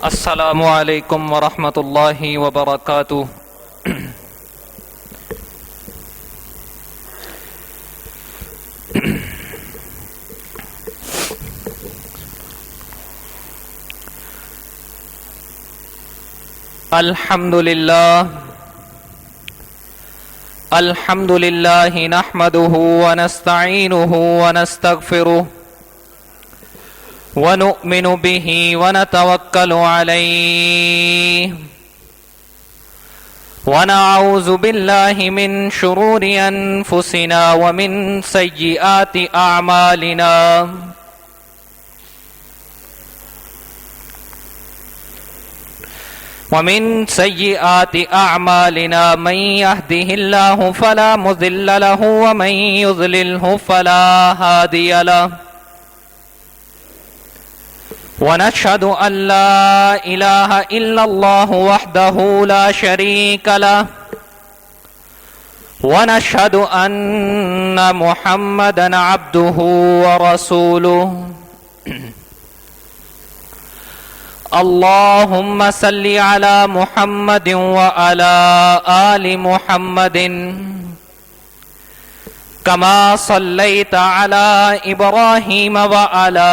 السلام علیکم ورحمۃ اللہ وبرکاتہ۔ الحمد للہ نحمده ونستعینه ونستغفره ونؤمن به ونتوکل علیہ ونعوذ باللہ من شرور انفسنا ومن سیئات اعمالنا من يهده الله فلا مضل له ومن يضلله فلا هادي له ونشهد أن لا إله إلا الله وحده لا شريك له ونشهد أن محمدا عبده ورسوله اللهم صل على محمد وعلى آل محمد كما صليت على إبراهيم وعلى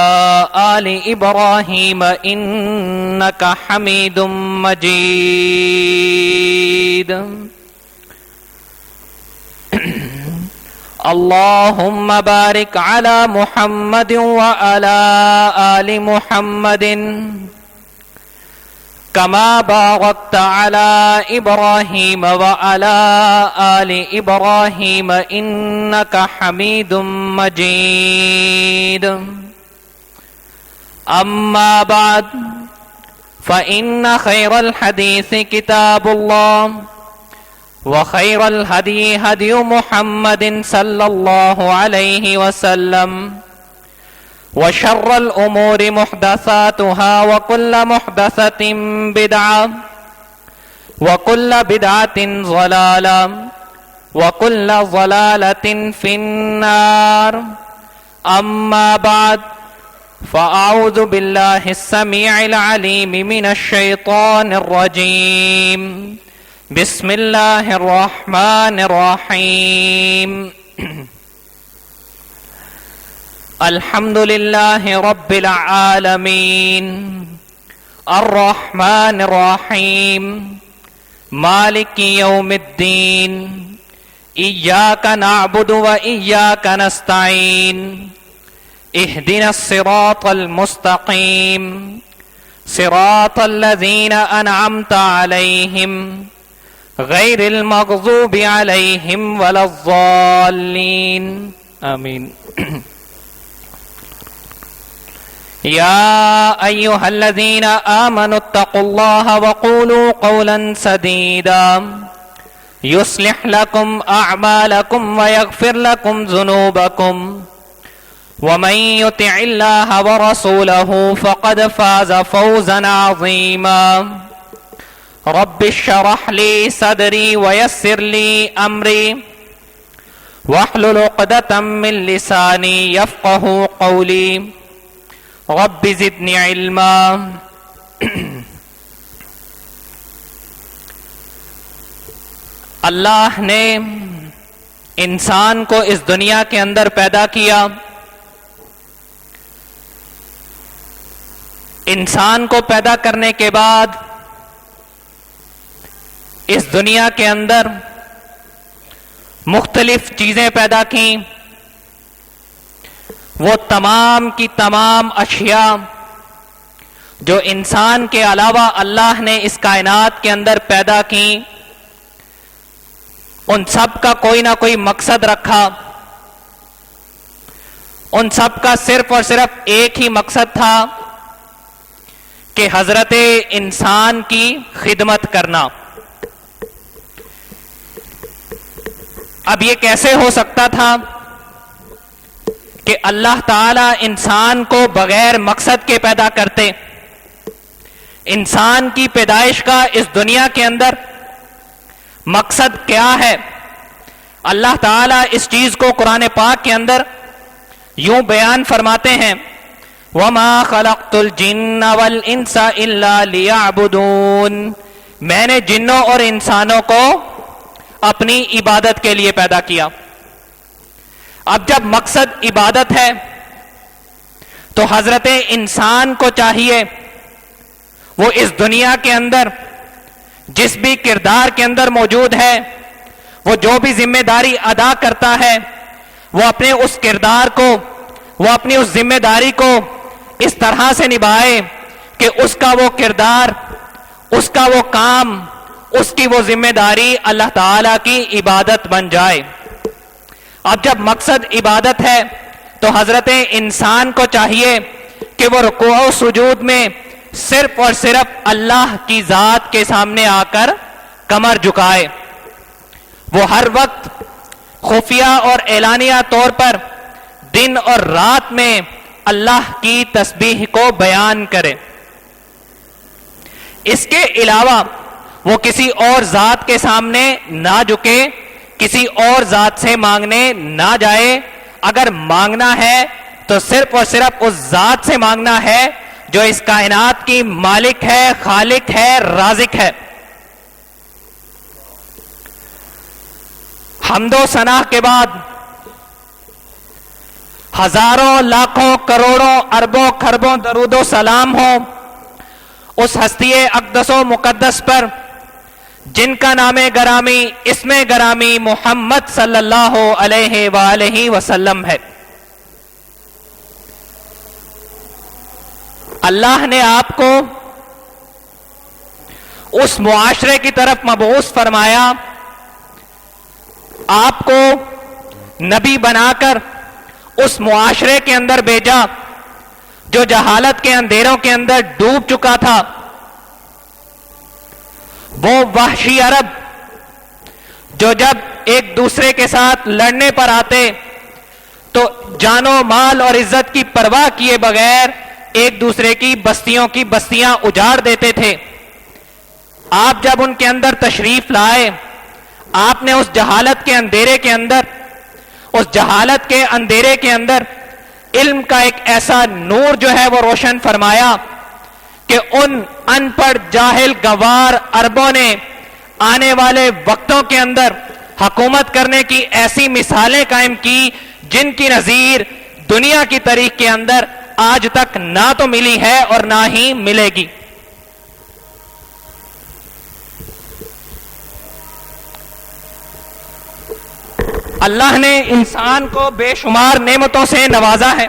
آل إبراهيم إنك حميد مجيد اللهم بارك على محمد وعلى آل محمد كما باركت على إبراهيم وعلى آل إبراهيم إنك حميد مجيد أما بعد فإن خير الحديث كتاب الله وخير الهدي هدي محمد صلى الله عليه وسلم وشر الأمور محدثاتها وكل محدثة بدعة وكل بدعة ضلالة وكل ضلالة في النار أما بعد فأعوذ بالله السميع العليم من الشيطان الرجيم بسم الله الرحمن الرحيم الحمد لله رب العالمين الرحمن الرحيم مالك يوم الدين إياك نعبد وإياك نستعين اهدنا الصراط المستقيم صراط الذين أنعمت عليهم غير المغضوب عليهم ولا الضالين آمين يا أيها الذين آمنوا اتقوا الله وقولوا قولا سديدا يصلح لكم أعمالكم ويغفر لكم ذنوبكم ومن يطع الله ورسوله فقد فاز فوزا عظيما رب اشرح لي صدري ويسر لي أمري واحلل عقدة من لساني يفقه قولي رب زدنی علما۔ اللہ نے انسان کو اس دنیا کے اندر پیدا کیا، انسان کو پیدا کرنے کے بعد اس دنیا کے اندر مختلف چیزیں پیدا کیں، وہ تمام کی تمام اشیاء جو انسان کے علاوہ اللہ نے اس کائنات کے اندر پیدا کی، ان سب کا کوئی نہ کوئی مقصد رکھا، ان سب کا صرف اور صرف ایک ہی مقصد تھا کہ حضرت انسان کی خدمت کرنا۔ اب یہ کیسے ہو سکتا تھا کہ اللہ تعالیٰ انسان کو بغیر مقصد کے پیدا کرتے؟ انسان کی پیدائش کا اس دنیا کے اندر مقصد کیا ہے؟ اللہ تعالیٰ اس چیز کو قرآن پاک کے اندر یوں بیان فرماتے ہیں، وما خلقت الجن والانس الا لیعبدون، میں نے جنوں اور انسانوں کو اپنی عبادت کے لیے پیدا کیا۔ اب جب مقصد عبادت ہے تو حضرت انسان کو چاہیے وہ اس دنیا کے اندر جس بھی کردار کے اندر موجود ہے، وہ جو بھی ذمہ داری ادا کرتا ہے، وہ اپنے اس کردار کو، وہ اپنی اس ذمہ داری کو اس طرح سے نبھائے کہ اس کا وہ کردار، اس کا وہ کام، اس کی وہ ذمہ داری اللہ تعالی کی عبادت بن جائے۔ اب جب مقصد عبادت ہے تو حضرت انسان کو چاہیے کہ وہ رکوع و سجود میں صرف اور صرف اللہ کی ذات کے سامنے آ کر کمر جھکائے، وہ ہر وقت خفیہ اور اعلانیہ طور پر دن اور رات میں اللہ کی تسبیح کو بیان کرے۔ اس کے علاوہ وہ کسی اور ذات کے سامنے نہ جھکے، کسی اور ذات سے مانگنے نہ جائے، اگر مانگنا ہے تو صرف اور صرف اس ذات سے مانگنا ہے جو اس کائنات کی مالک ہے، خالق ہے، رازق ہے۔ حمد و ثنا کے بعد ہزاروں، لاکھوں، کروڑوں، اربوں، خربوں درود و سلام ہو اس ہستی اقدس و مقدس پر جن کا نام گرامی، اسم گرامی محمد صلی اللہ علیہ وآلہ وسلم ہے۔ اللہ نے آپ کو اس معاشرے کی طرف مبعوث فرمایا، آپ کو نبی بنا کر اس معاشرے کے اندر بھیجا جو جہالت کے اندھیروں کے اندر ڈوب چکا تھا۔ وہ وحشی عرب جو جب ایک دوسرے کے ساتھ لڑنے پر آتے تو جان و مال اور عزت کی پرواہ کیے بغیر ایک دوسرے کی بستیاں اجاڑ دیتے تھے، آپ جب ان کے اندر تشریف لائے، آپ نے اس جہالت کے اندھیرے کے اندر، اس جہالت کے اندھیرے کے اندر علم کا ایک ایسا نور جو ہے وہ روشن فرمایا کہ ان ان پڑھ جاہل گوار عربوں نے آنے والے وقتوں کے اندر حکومت کرنے کی ایسی مثالیں قائم کی جن کی نظیر دنیا کی تاریخ کے اندر آج تک نہ تو ملی ہے اور نہ ہی ملے گی۔ اللہ نے انسان کو بے شمار نعمتوں سے نوازا ہے،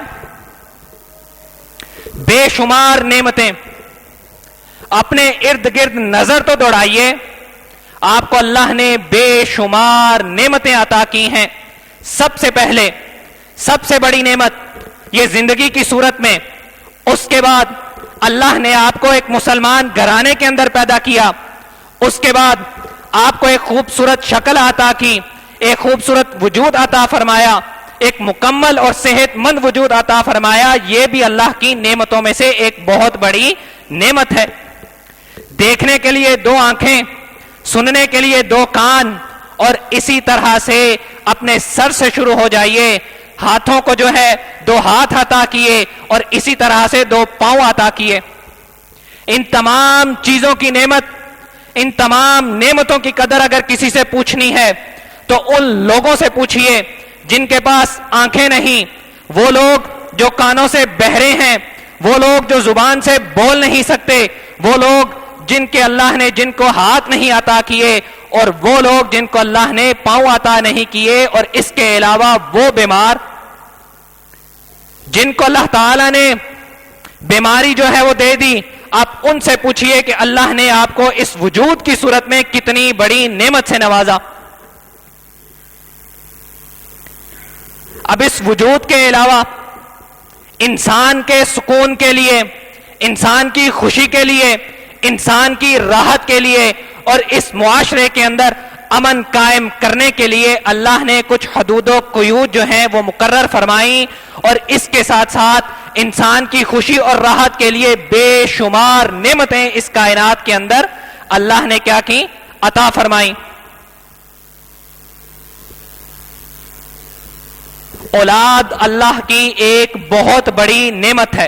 بے شمار نعمتیں۔ اپنے ارد گرد نظر تو دوڑائیے، آپ کو اللہ نے بے شمار نعمتیں عطا کی ہیں۔ سب سے پہلے، سب سے بڑی نعمت یہ زندگی کی صورت میں، اس کے بعد اللہ نے آپ کو ایک مسلمان گھرانے کے اندر پیدا کیا، اس کے بعد آپ کو ایک خوبصورت شکل عطا کی، ایک خوبصورت وجود عطا فرمایا، ایک مکمل اور صحت مند وجود عطا فرمایا۔ یہ بھی اللہ کی نعمتوں میں سے ایک بہت بڑی نعمت ہے۔ دیکھنے کے لیے دو آنکھیں، سننے کے لیے دو کان، اور اسی طرح سے اپنے سر سے شروع ہو جائیے، ہاتھوں کو جو ہے دو ہاتھ عطا کیے اور اسی طرح سے دو پاؤں عطا کیے۔ ان تمام چیزوں کی نعمت، ان تمام نعمتوں کی قدر اگر کسی سے پوچھنی ہے تو ان لوگوں سے پوچھئے جن کے پاس آنکھیں نہیں، وہ لوگ جو کانوں سے بہرے ہیں، وہ لوگ جو زبان سے بول نہیں سکتے، وہ لوگ جن کے اللہ نے جن کو ہاتھ نہیں عطا کیے، اور وہ لوگ جن کو اللہ نے پاؤں عطا نہیں کیے، اور اس کے علاوہ وہ بیمار جن کو اللہ تعالیٰ نے بیماری جو ہے وہ دے دی، آپ ان سے پوچھئے کہ اللہ نے آپ کو اس وجود کی صورت میں کتنی بڑی نعمت سے نوازا۔ اب اس وجود کے علاوہ انسان کے سکون کے لیے، انسان کی خوشی کے لیے، انسان کی راحت کے لیے اور اس معاشرے کے اندر امن قائم کرنے کے لیے اللہ نے کچھ حدود و قیود جو ہیں وہ مقرر فرمائیں، اور اس کے ساتھ ساتھ انسان کی خوشی اور راحت کے لیے بے شمار نعمتیں اس کائنات کے اندر اللہ نے کیا کی؟ عطا فرمائیں۔ اولاد اللہ کی ایک بہت بڑی نعمت ہے۔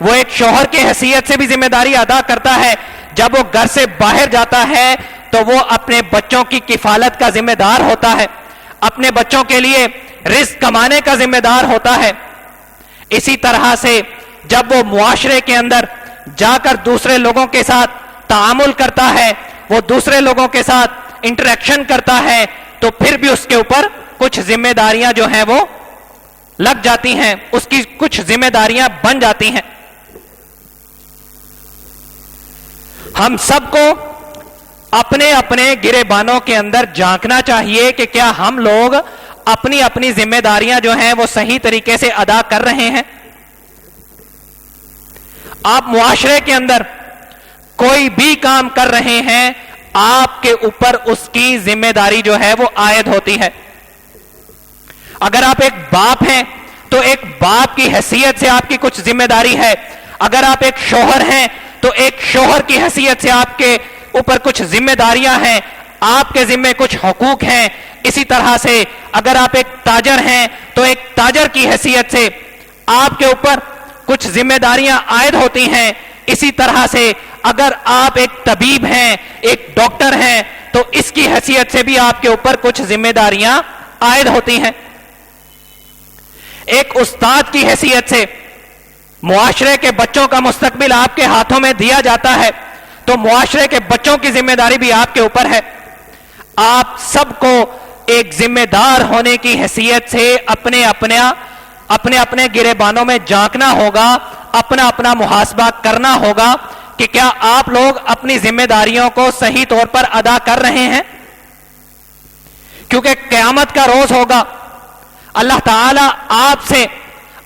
وہ ایک شوہر کی حیثیت سے بھی ذمہ داری ادا کرتا ہے. جب وہ گھر سے باہر جاتا ہے تو وہ اپنے بچوں کی کفالت کا ذمہ دار ہوتا ہے, اپنے بچوں کے لیے رزق کمانے کا ذمہ دار ہوتا ہے. اسی طرح سے جب وہ معاشرے کے اندر جا کر دوسرے لوگوں کے ساتھ تعامل کرتا ہے, وہ دوسرے لوگوں کے ساتھ انٹریکشن کرتا ہے, تو پھر بھی اس کے اوپر کچھ ذمہ داریاں جو ہیں وہ لگ جاتی ہیں, اس کی کچھ ذمہ داریاں بن جاتی ہیں. ہم سب کو اپنے اپنے گریبانوں کے اندر جھانکنا چاہیے کہ کیا ہم لوگ اپنی اپنی ذمہ داریاں جو ہیں وہ صحیح طریقے سے ادا کر رہے ہیں. آپ معاشرے کے اندر کوئی بھی کام کر رہے ہیں, آپ کے اوپر اس کی ذمہ داری جو ہے وہ عائد ہوتی ہے. اگر آپ ایک باپ ہیں تو ایک باپ کی حیثیت سے آپ کی کچھ ذمہ داری ہے. اگر آپ ایک شوہر ہیں تو ایک شوہر کی حیثیت سے آپ کے اوپر کچھ ذمہ داریاں ہیں, آپ کے ذمہ کچھ حقوق ہیں. اسی طرح سے اگر آپ ایک تاجر ہیں تو ایک تاجر کی حیثیت سے آپ کے اوپر کچھ ذمہ داریاں عائد ہوتی ہیں. اسی طرح سے اگر آپ ایک طبیب ہیں, ایک ڈاکٹر ہیں, تو اس کی حیثیت سے بھی آپ کے اوپر کچھ ذمہ داریاں عائد ہوتی ہیں. ایک استاد کی حیثیت سے معاشرے کے بچوں کا مستقبل آپ کے ہاتھوں میں دیا جاتا ہے, تو معاشرے کے بچوں کی ذمہ داری بھی آپ کے اوپر ہے. آپ سب کو ایک ذمہ دار ہونے کی حیثیت سے اپنے اپنے گریبانوں میں جھانکنا ہوگا, اپنا اپنا محاسبہ کرنا ہوگا کہ کیا آپ لوگ اپنی ذمہ داریوں کو صحیح طور پر ادا کر رہے ہیں. کیونکہ قیامت کا روز ہوگا, اللہ تعالیٰ آپ سے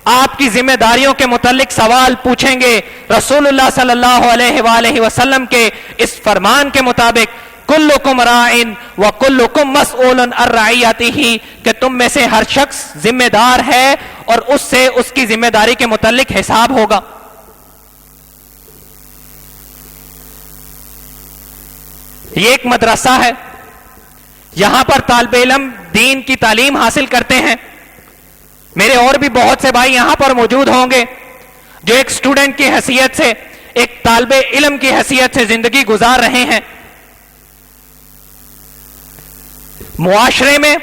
آپ کی ذمہ داریوں کے متعلق سوال پوچھیں گے. رسول اللہ صلی اللہ علیہ وآلہ وسلم کے اس فرمان کے مطابق کلکم راعٍ وکلکم مسئول عن رعیتہ, کہ تم میں سے ہر شخص ذمہ دار ہے اور اس سے اس کی ذمہ داری کے متعلق حساب ہوگا. یہ ایک مدرسہ ہے, یہاں پر طالب علم دین کی تعلیم حاصل کرتے ہیں. میرے اور بھی بہت سے بھائی یہاں پر موجود ہوں گے جو ایک اسٹوڈنٹ کی حیثیت سے, ایک طالب علم کی حیثیت سے زندگی گزار رہے ہیں. معاشرے میں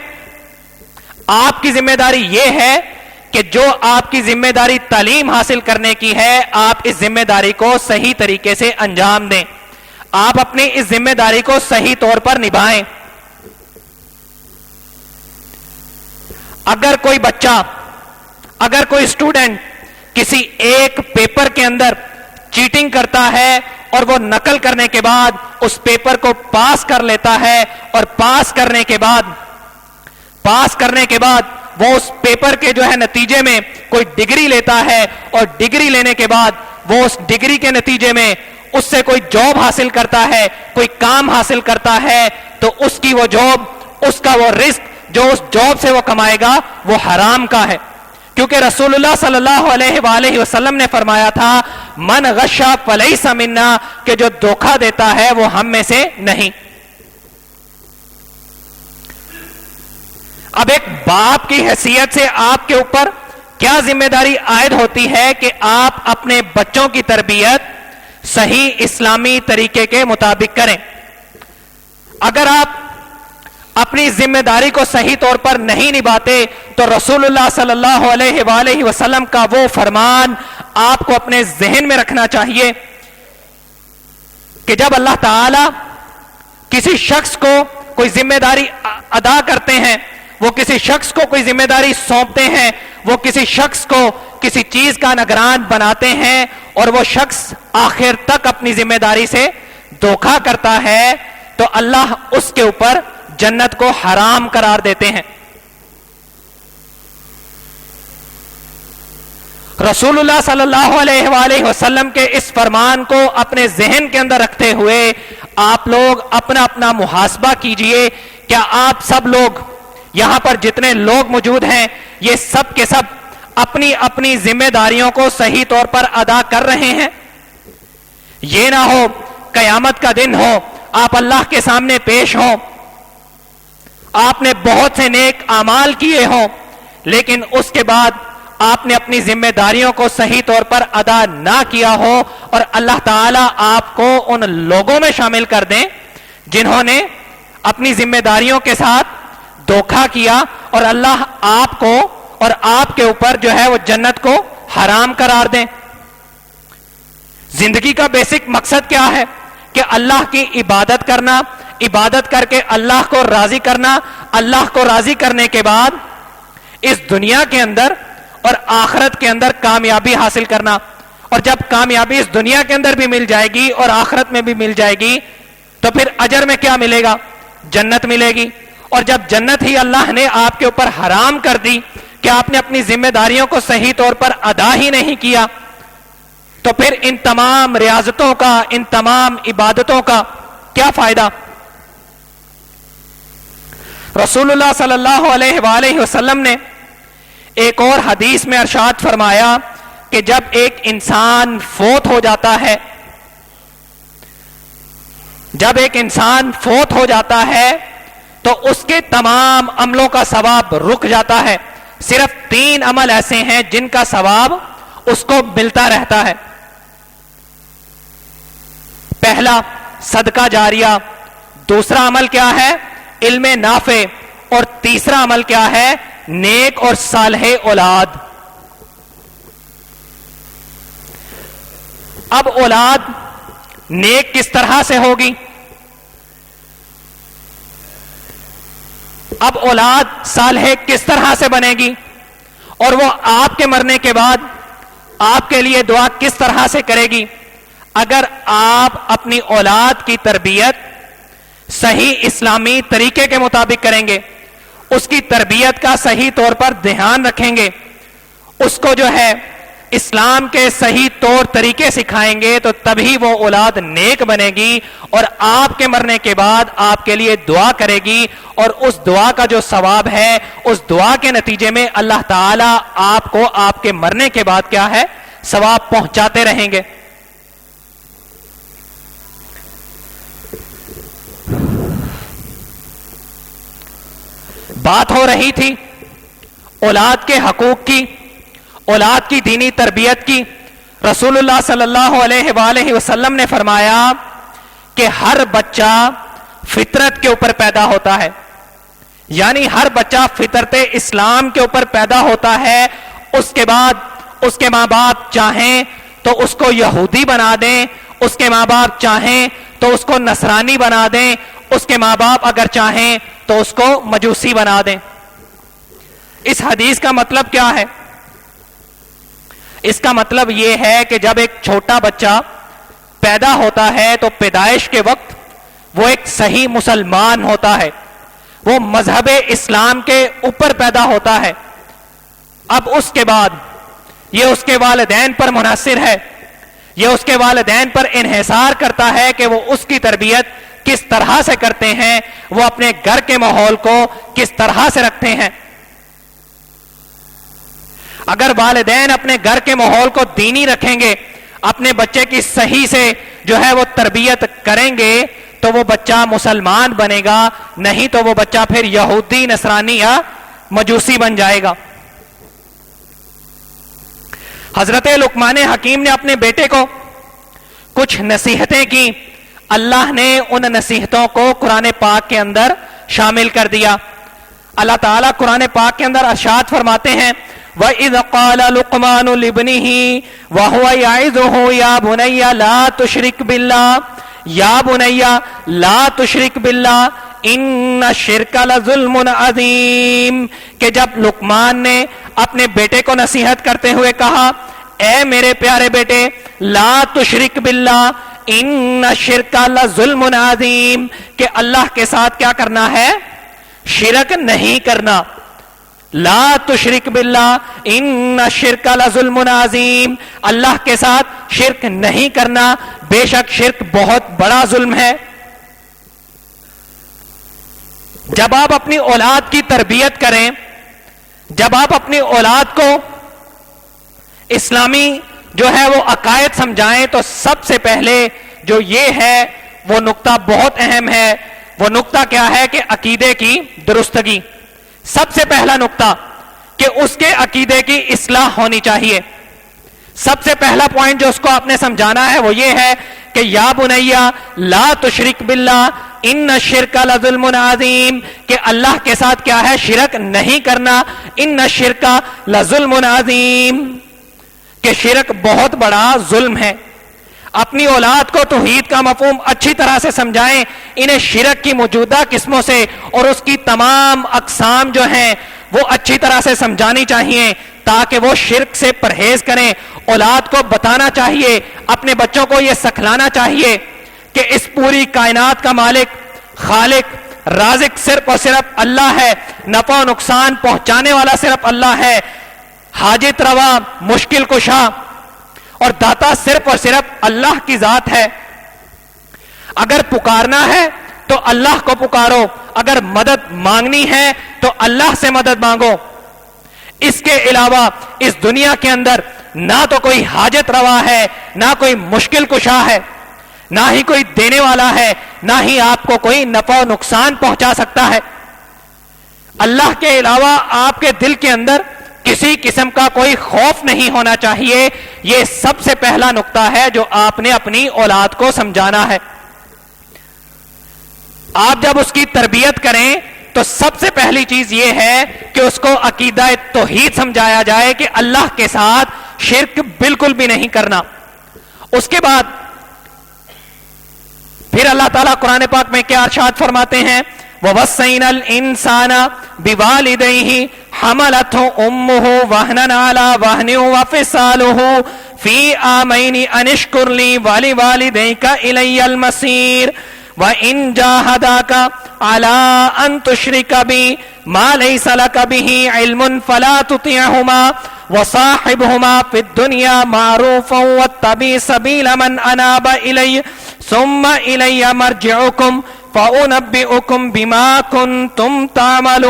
آپ کی ذمہ داری یہ ہے کہ جو آپ کی ذمہ داری تعلیم حاصل کرنے کی ہے, آپ اس ذمہ داری کو صحیح طریقے سے انجام دیں, آپ اپنی اس ذمہ داری کو صحیح طور پر نبھائیں. اگر کوئی بچہ, اگر کوئی اسٹوڈنٹ کسی ایک پیپر کے اندر چیٹنگ کرتا ہے اور وہ نقل کرنے کے بعد اس پیپر کو پاس کر لیتا ہے, اور پاس کرنے کے بعد وہ اس پیپر کے جو ہے نتیجے میں کوئی ڈگری لیتا ہے, اور ڈگری لینے کے بعد وہ اس ڈگری کے نتیجے میں اس سے کوئی جاب حاصل کرتا ہے, کوئی کام حاصل کرتا ہے, تو اس کی وہ جاب, اس کا وہ رزق جو اس جاب سے وہ کمائے گا وہ حرام کا ہے. کیونکہ رسول اللہ صلی اللہ علیہ وآلہ وسلم نے فرمایا تھا من غش فلیس منا, کہ جو دھوکہ دیتا ہے وہ ہم میں سے نہیں. اب ایک باپ کی حیثیت سے آپ کے اوپر کیا ذمہ داری عائد ہوتی ہے کہ آپ اپنے بچوں کی تربیت صحیح اسلامی طریقے کے مطابق کریں. اگر آپ اپنی ذمہ داری کو صحیح طور پر نہیں نبھاتے تو رسول اللہ صلی اللہ علیہ وآلہ وسلم کا وہ فرمان آپ کو اپنے ذہن میں رکھنا چاہیے کہ جب اللہ تعالی کسی شخص کو کوئی ذمہ داری ادا کرتے ہیں, وہ کسی شخص کو کوئی ذمہ داری سونپتے ہیں, وہ کسی شخص کو کسی چیز کا نگران بناتے ہیں, اور وہ شخص آخر تک اپنی ذمہ داری سے دھوکہ کرتا ہے, تو اللہ اس کے اوپر جنت کو حرام قرار دیتے ہیں. رسول اللہ صلی اللہ علیہ وآلہ وسلم کے اس فرمان کو اپنے ذہن کے اندر رکھتے ہوئے آپ لوگ اپنا اپنا محاسبہ کیجئے. کیا آپ سب لوگ یہاں پر جتنے لوگ موجود ہیں, یہ سب کے سب اپنی اپنی ذمہ داریوں کو صحیح طور پر ادا کر رہے ہیں؟ یہ نہ ہو قیامت کا دن ہو, آپ اللہ کے سامنے پیش ہوں, آپ نے بہت سے نیک اعمال کیے ہوں, لیکن اس کے بعد آپ نے اپنی ذمہ داریوں کو صحیح طور پر ادا نہ کیا ہو اور اللہ تعالیٰ آپ کو ان لوگوں میں شامل کر دیں جنہوں نے اپنی ذمہ داریوں کے ساتھ دھوکہ کیا اور اللہ آپ کو اور آپ کے اوپر جو ہے وہ جنت کو حرام قرار دیں۔ زندگی کا بیسک مقصد کیا ہے؟ کہ اللہ کی عبادت کرنا، عبادت کر کے اللہ کو راضی کرنا، اللہ کو راضی کرنے کے بعد اس دنیا کے اندر اور آخرت کے اندر کامیابی حاصل کرنا، اور جب کامیابی اس دنیا کے اندر بھی مل جائے گی اور آخرت میں بھی مل جائے گی تو پھر اجر میں کیا ملے گا؟ جنت ملے گی۔ اور جب جنت ہی اللہ نے آپ کے اوپر حرام کر دی کہ آپ نے اپنی ذمہ داریوں کو صحیح طور پر ادا ہی نہیں کیا، تو پھر ان تمام ریاضتوں کا، ان تمام عبادتوں کا کیا فائدہ؟ رسول اللہ صلی اللہ علیہ وآلہ وسلم نے ایک اور حدیث میں ارشاد فرمایا کہ جب ایک انسان فوت ہو جاتا ہے، جب ایک انسان فوت ہو جاتا ہے تو اس کے تمام عملوں کا ثواب رک جاتا ہے، صرف 3 عمل ایسے ہیں جن کا ثواب اس کو ملتا رہتا ہے۔ پہلا صدقہ جاریہ، دوسرا عمل کیا ہے؟ علم نافع، اور تیسرا عمل کیا ہے؟ نیک اور صالح اولاد۔ اب اولاد نیک کس طرح سے ہوگی؟ اب اولاد صالح کس طرح سے بنے گی؟ اور وہ آپ کے مرنے کے بعد آپ کے لیے دعا کس طرح سے کرے گی؟ اگر آپ اپنی اولاد کی تربیت صحیح اسلامی طریقے کے مطابق کریں گے، اس کی تربیت کا صحیح طور پر دھیان رکھیں گے، اس کو جو ہے اسلام کے صحیح طور طریقے سکھائیں گے، تو تبھی وہ اولاد نیک بنے گی اور آپ کے مرنے کے بعد آپ کے لیے دعا کرے گی، اور اس دعا کا جو ثواب ہے اس دعا کے نتیجے میں اللہ تعالیٰ آپ کو آپ کے مرنے کے بعد کیا ہے؟ ثواب پہنچاتے رہیں گے۔ بات ہو رہی تھی اولاد کے حقوق کی، اولاد کی دینی تربیت کی۔ رسول اللہ صلی اللہ علیہ وآلہ وسلم نے فرمایا کہ ہر بچہ فطرت کے اوپر پیدا ہوتا ہے، یعنی ہر بچہ فطرت اسلام کے اوپر پیدا ہوتا ہے، اس کے بعد اس کے ماں باپ چاہیں تو اس کو یہودی بنا دیں، اس کے ماں باپ چاہیں تو اس کو نصرانی بنا دیں، اس کے ماں باپ اگر چاہیں تو اس کو مجوسی بنا دیں۔ اس حدیث کا مطلب کیا ہے؟ اس کا مطلب یہ ہے کہ جب ایک چھوٹا بچہ پیدا ہوتا ہے تو پیدائش کے وقت وہ ایک صحیح مسلمان ہوتا ہے، وہ مذہب اسلام کے اوپر پیدا ہوتا ہے۔ اب اس کے بعد یہ اس کے والدین پر منحصر ہے، یہ اس کے والدین پر انحصار کرتا ہے کہ وہ اس کی تربیت کس طرح سے کرتے ہیں، وہ اپنے گھر کے ماحول کو کس طرح سے رکھتے ہیں۔ اگر والدین اپنے گھر کے ماحول کو دینی رکھیں گے، اپنے بچے کی صحیح سے جو ہے وہ تربیت کریں گے تو وہ بچہ مسلمان بنے گا، نہیں تو وہ بچہ پھر یہودی، نصرانی یا مجوسی بن جائے گا۔ حضرت لقمان حکیم نے اپنے بیٹے کو کچھ نصیحتیں کی، اللہ نے ان نصیحتوں کو قرآن پاک کے اندر شامل کر دیا۔ اللہ تعالیٰ قرآن پاک کے اندر ارشاد فرماتے ہیں وَإِذْ قَالَ لُقْمَانُ لِابْنِهِ وَهُوَ يَعِظُهُ يَا بُنَيَّ لَا تُشْرِكْ بِاللَّهِ یا بُنَيَّ لَا تُشْرِكْ بِاللَّهِ إِنَّ الشِّرْكَ لَظُلْمٌ عَظِيمٌ، کہ جب لقمان نے اپنے بیٹے کو نصیحت کرتے ہوئے کہا اے میرے پیارے بیٹے لا تشرک باللہ ان الشرک لظلم عظیم، کہ اللہ کے ساتھ کیا کرنا ہے؟ شرک نہیں کرنا۔ لا تشرک باللہ ان الشرک لظلم عظیم، اللہ کے ساتھ شرک نہیں کرنا، بے شک شرک بہت بڑا ظلم ہے۔ جب آپ اپنی اولاد کی تربیت کریں، جب آپ اپنی اولاد کو اسلامی جو ہے وہ عقائد سمجھائیں، تو سب سے پہلے جو یہ ہے وہ نقطہ بہت اہم ہے۔ وہ نقطہ کیا ہے کہ عقیدے کی درستگی۔ سب سے پہلا نقطہ کہ اس کے عقیدے کی اصلاح ہونی چاہیے. سب سے پہلا پوائنٹ جو اس کو آپ نے سمجھانا ہے وہ یہ ہے کہ یا بنیا لا تشرک باللہ ان الشرک لظلم عظیم، کہ اللہ کے ساتھ کیا ہے؟ شرک نہیں کرنا. ان الشرک لظلم عظیم، کہ شرک بہت بڑا ظلم ہے. اپنی اولاد کو توحید کا مفہوم اچھی طرح سے سمجھائیں، انہیں شرک کی موجودہ قسموں سے اور اس کی تمام اقسام جو ہیں وہ اچھی طرح سے سمجھانی چاہیے تاکہ وہ شرک سے پرہیز کریں. اولاد کو بتانا چاہیے، اپنے بچوں کو یہ سکھلانا چاہیے کہ اس پوری کائنات کا مالک، خالق، رازق صرف اور صرف اللہ ہے، نفع و نقصان پہنچانے والا صرف اللہ ہے، حاجت روا، مشکل کشا اور داتا صرف اور صرف اللہ کی ذات ہے. اگر پکارنا ہے تو اللہ کو پکارو، اگر مدد مانگنی ہے تو اللہ سے مدد مانگو. اس کے علاوہ اس دنیا کے اندر نہ تو کوئی حاجت روا ہے، نہ کوئی مشکل کشا ہے، نہ ہی کوئی دینے والا ہے، نہ ہی آپ کو کوئی نفع و نقصان پہنچا سکتا ہے. اللہ کے علاوہ آپ کے دل کے اندر کسی قسم کا کوئی خوف نہیں ہونا چاہیے. یہ سب سے پہلا نقطہ ہے جو آپ نے اپنی اولاد کو سمجھانا ہے. آپ جب اس کی تربیت کریں تو سب سے پہلی چیز یہ ہے کہ اس کو عقیدہ توحید سمجھایا جائے کہ اللہ کے ساتھ شرک بالکل بھی نہیں کرنا. اس کے بعد پھر اللہ تعالیٰ قرآن پاک میں کیا ارشاد فرماتے ہیں؟ وَوَصَّيْنَا الْإِنسَانَ بِوَالِدَيْهِ حَمَلَتْهُ أُمُّهُ وَهْنًا عَلَى وَهْنٍ وَفِصَالُهُ فِي عَامَيْنِ أَنِ اشْكُرْ لِي وَلِوَالِدَيْكَ إِلَيَّ الْمَصِيرُ وَإِنْ جَاهَدَاكَ عَلَىٰ أَن تُشْرِكَ بِي مَا لَيْسَ لَكَ بِهِ عِلْمٌ فَلَا تُطِعْهُمَا وَصَاحِبْهُمَا فِي الدُّنْيَا مَعْرُوفًا وَاتَّبِعْ سَبِيلَ مَنْ أَنَابَ إِلَيَّ ثُمَّ إِلَيَّ مَرْجِعُكُمْ فَأُنَبِّئُكُمْ بِمَا كُنْتُمْ تَعْمَلُونَ.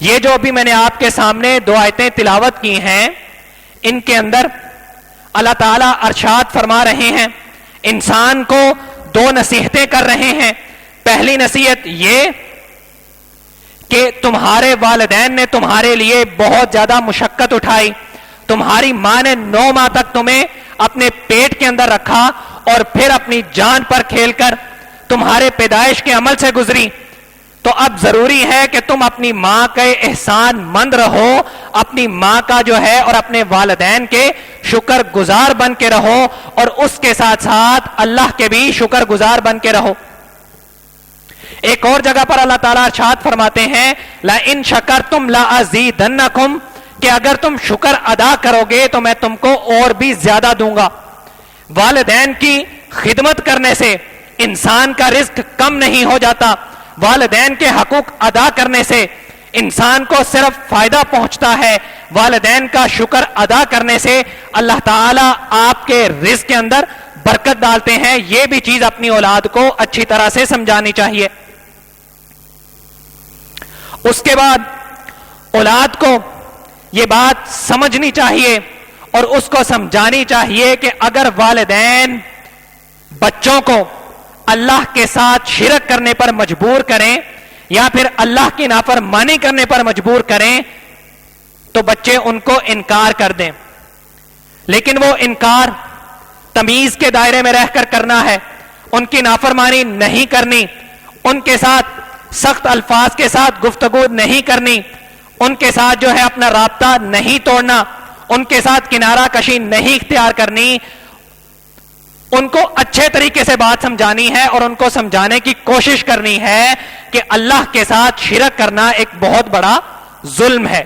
یہ جو ابھی میں نے آپ کے سامنے دو آیتیں تلاوت کی ہیں، ان کے اندر اللہ تعالیٰ ارشاد فرما رہے ہیں، انسان کو دو نصیحتیں کر رہے ہیں. پہلی نصیحت یہ کہ تمہارے والدین نے تمہارے لیے بہت زیادہ مشقت اٹھائی. تمہاری ماں نے 9 ماہ تک تمہیں اپنے پیٹ کے اندر رکھا اور پھر اپنی جان پر کھیل کر تمہارے پیدائش کے عمل سے گزری. تو اب ضروری ہے کہ تم اپنی ماں کے احسان مند رہو، اپنی ماں کا جو ہے اور اپنے والدین کے شکر گزار بن کے رہو، اور اس کے ساتھ ساتھ اللہ کے بھی شکر گزار بن کے رہو. ایک اور جگہ پر اللہ تعالیٰ ارشاد فرماتے ہیں لَإِن شَكَرْتُمْ لَأَزِيدَنَّكُمْ، کہ اگر تم شکر ادا کرو گے تو میں تم کو اور بھی زیادہ دوں گا. والدین کی خدمت کرنے سے انسان کا رزق کم نہیں ہو جاتا. والدین کے حقوق ادا کرنے سے انسان کو صرف فائدہ پہنچتا ہے. والدین کا شکر ادا کرنے سے اللہ تعالیٰ آپ کے رزق کے اندر برکت ڈالتے ہیں. یہ بھی چیز اپنی اولاد کو اچھی طرح سے سمجھانی چاہیے. اس کے بعد اولاد کو یہ بات سمجھنی چاہیے اور اس کو سمجھانی چاہیے کہ اگر والدین بچوں کو اللہ کے ساتھ شرک کرنے پر مجبور کریں یا پھر اللہ کی نافرمانی کرنے پر مجبور کریں تو بچے ان کو انکار کر دیں. لیکن وہ انکار تمیز کے دائرے میں رہ کر کرنا ہے. ان کی نافرمانی نہیں کرنی، ان کے ساتھ سخت الفاظ کے ساتھ گفتگو نہیں کرنی، ان کے ساتھ جو ہے اپنا رابطہ نہیں توڑنا، ان کے ساتھ کنارہ کشی نہیں اختیار کرنی. ان کو اچھے طریقے سے بات سمجھانی ہے اور ان کو سمجھانے کی کوشش کرنی ہے کہ اللہ کے ساتھ شرک کرنا ایک بہت بڑا ظلم ہے.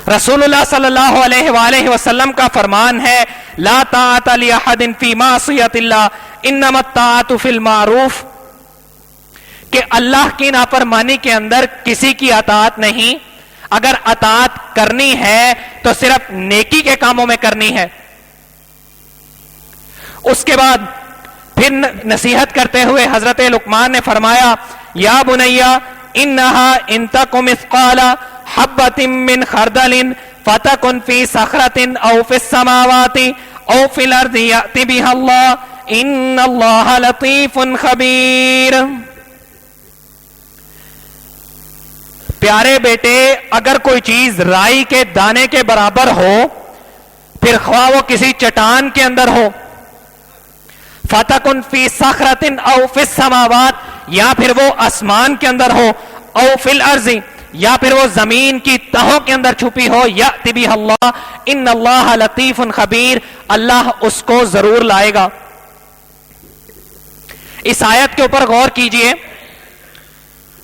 رسول اللہ صلی اللہ علیہ وآلہ وسلم کا فرمان ہے لا طاعت لأحد فی معصیت اللہ انما الطاعت فی المعروف، کہ اللہ کی نافرمانی کے اندر کسی کی اطاعت نہیں. اگر اطاعت کرنی ہے تو صرف نیکی کے کاموں میں کرنی ہے. اس کے بعد پھر نصیحت کرتے ہوئے حضرت لقمان نے فرمایا یا بنیا انہا ان تک مثقال حبۃ من خردل فتکن فی صخرۃ او فی السماوات او فی الارض یأتی بها اللہ ان اللہ لطیف خبیر. پیارے بیٹے، اگر کوئی چیز رائی کے دانے کے برابر ہو، پھر خواہ وہ کسی چٹان کے اندر ہو، فَتَكُنْ فِي صَخْرَةٍ أَوْ فِي السَّمَاوَاتِ، یا پھر وہ آسمان کے اندر ہو، او فی الارض، یا پھر وہ زمین کی تہوں کے اندر چھپی ہو، یأتی بہا اللہ، ان اللہ لطیف خبیر، اللہ اس کو ضرور لائے گا. اس آیت کے اوپر غور کیجئے.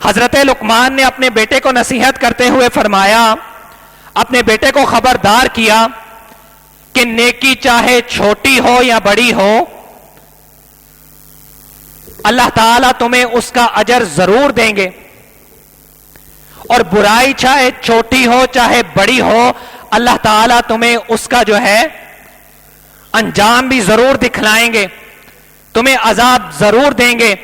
حضرت لقمان نے اپنے بیٹے کو نصیحت کرتے ہوئے فرمایا، اپنے بیٹے کو خبردار کیا کہ نیکی چاہے چھوٹی ہو یا بڑی ہو، اللہ تعالیٰ تمہیں اس کا اجر ضرور دیں گے، اور برائی چاہے چھوٹی ہو چاہے بڑی ہو، اللہ تعالیٰ تمہیں اس کا جو ہے انجام بھی ضرور دکھلائیں گے، تمہیں عذاب ضرور دیں گے.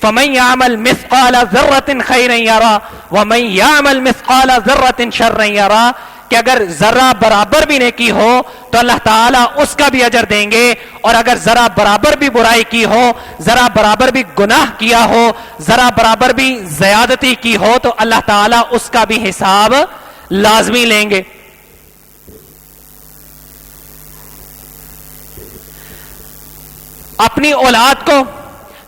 فَمَن يَعْمَلْ مِثْقَالَ ذَرَّةٍ خَيْرًا يَرَى وَمَن يَعْمَلْ مِثْقَالَ ذَرَّةٍ شَرًّا يَرَى، کہ اگر ذرہ برابر بھی نیکی ہو تو اللہ تعالیٰ اس کا بھی اجر دیں گے، اور اگر ذرہ برابر بھی برائی کی ہو، ذرہ برابر بھی گناہ کیا ہو، ذرہ برابر بھی زیادتی کی ہو، تو اللہ تعالیٰ اس کا بھی حساب لازمی لیں گے. اپنی اولاد کو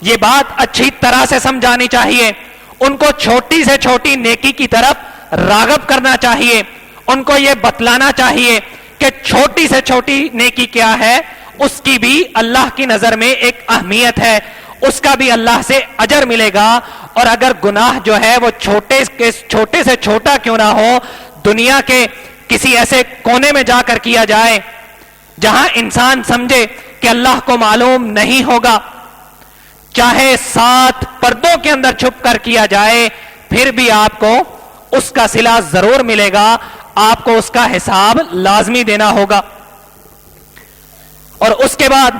یہ بات اچھی طرح سے سمجھانی چاہیے، ان کو چھوٹی سے چھوٹی نیکی کی طرف راغب کرنا چاہیے، ان کو یہ بتلانا چاہیے کہ چھوٹی سے چھوٹی نیکی کیا ہے، اس کی بھی اللہ کی نظر میں ایک اہمیت ہے، اس کا بھی اللہ سے اجر ملے گا. اور اگر گناہ جو ہے وہ چھوٹے سے چھوٹا کیوں نہ ہو، دنیا کے کسی ایسے کونے میں جا کر کیا جائے جہاں انسان سمجھے کہ اللہ کو معلوم نہیں ہوگا، چاہے 7 پردوں کے اندر چھپ کر کیا جائے، پھر بھی آپ کو اس کا صلہ ضرور ملے گا، آپ کو اس کا حساب لازمی دینا ہوگا. اور اس کے بعد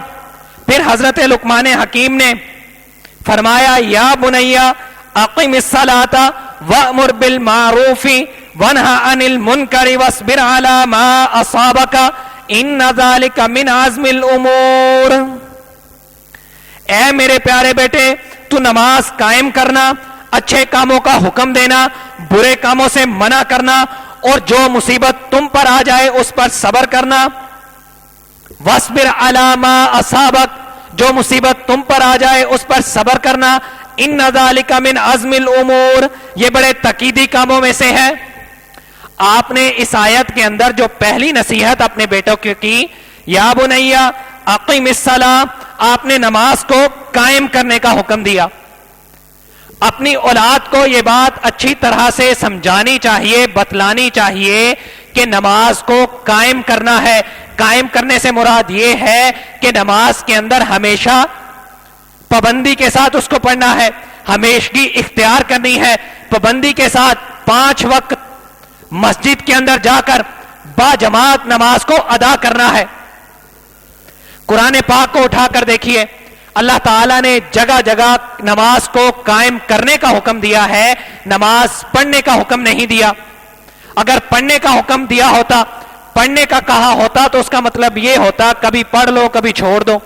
پھر حضرت لقمان حکیم نے فرمایا، یا بنی اقم الصلاۃ وامر بالمعروف وانہا عن المنکر واصبر علی ما اصابک ان ذلک من عزم الامور. اے میرے پیارے بیٹے، تو نماز قائم کرنا، اچھے کاموں کا حکم دینا، برے کاموں سے منع کرنا، اور جو مصیبت تم پر آ جائے اس پر صبر کرنا. وَاصْبِرْ عَلَىٰ مَا أَصَابَكَ، جو مصیبت تم پر آ جائے اس پر صبر کرنا. إِنَّ ذَلِكَ مِنْ عَزْمِ الْأُمُورِ، یہ بڑے تقیدی کاموں میں سے ہے. آپ نے اس آیت کے اندر جو پہلی نصیحت اپنے بیٹوں کی، یا بنی اقم الصلاۃ، آپ نے نماز کو قائم کرنے کا حکم دیا. اپنی اولاد کو یہ بات اچھی طرح سے سمجھانی چاہیے، بتلانی چاہیے کہ نماز کو قائم کرنا ہے. قائم کرنے سے مراد یہ ہے کہ نماز کے اندر ہمیشہ پابندی کے ساتھ اس کو پڑھنا ہے، ہمیشگی اختیار کرنی ہے، پابندی کے ساتھ 5 وقت مسجد کے اندر جا کر با جماعت نماز کو ادا کرنا ہے. قرآن پاک کو اٹھا کر دیکھیے، اللہ تعالیٰ نے جگہ جگہ نماز کو قائم کرنے کا حکم دیا ہے، نماز پڑھنے کا حکم نہیں دیا. اگر پڑھنے کا حکم دیا ہوتا، پڑھنے کا کہا ہوتا، تو اس کا مطلب یہ ہوتا کبھی پڑھ لو کبھی چھوڑ دو.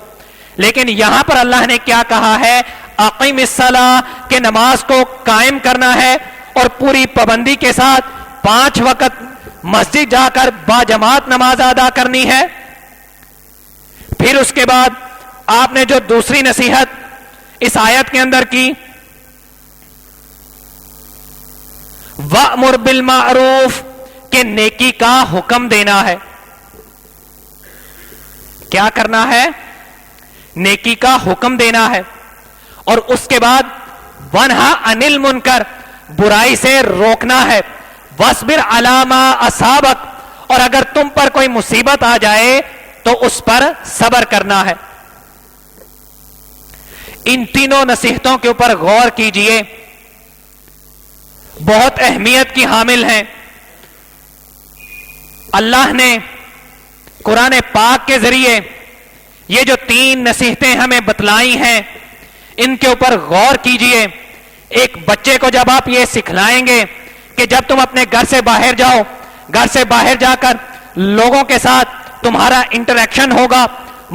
لیکن یہاں پر اللہ نے کیا کہا ہے؟ اقیم الصلاۃ، کہ نماز کو قائم کرنا ہے اور پوری پابندی کے ساتھ 5 وقت مسجد جا کر با جماعت نماز ادا کرنی ہے. پھر اس کے بعد آپ نے جو دوسری نصیحت اس آیت کے اندر کی، وَأْمُرْ بِالْمَعْرُوفِ، کہ نیکی کا حکم دینا ہے. کیا کرنا ہے؟ نیکی کا حکم دینا ہے. اور اس کے بعد وَانْہَا عَنِ الْمُنْکَرِ، برائی سے روکنا ہے. وَاصْبِرْ عَلَىٰ مَا أَصَابَكَ، اور اگر تم پر کوئی مصیبت آ جائے تو اس پر صبر کرنا ہے. ان تینوں نصیحتوں کے اوپر غور کیجئے، بہت اہمیت کی حامل ہیں. اللہ نے قرآن پاک کے ذریعے یہ جو 3 نصیحتیں ہمیں بتلائی ہیں، ان کے اوپر غور کیجئے. ایک بچے کو جب آپ یہ سکھلائیں گے کہ جب تم اپنے گھر سے باہر جاؤ، گھر سے باہر جا کر لوگوں کے ساتھ تمہارا انٹریکشن ہوگا،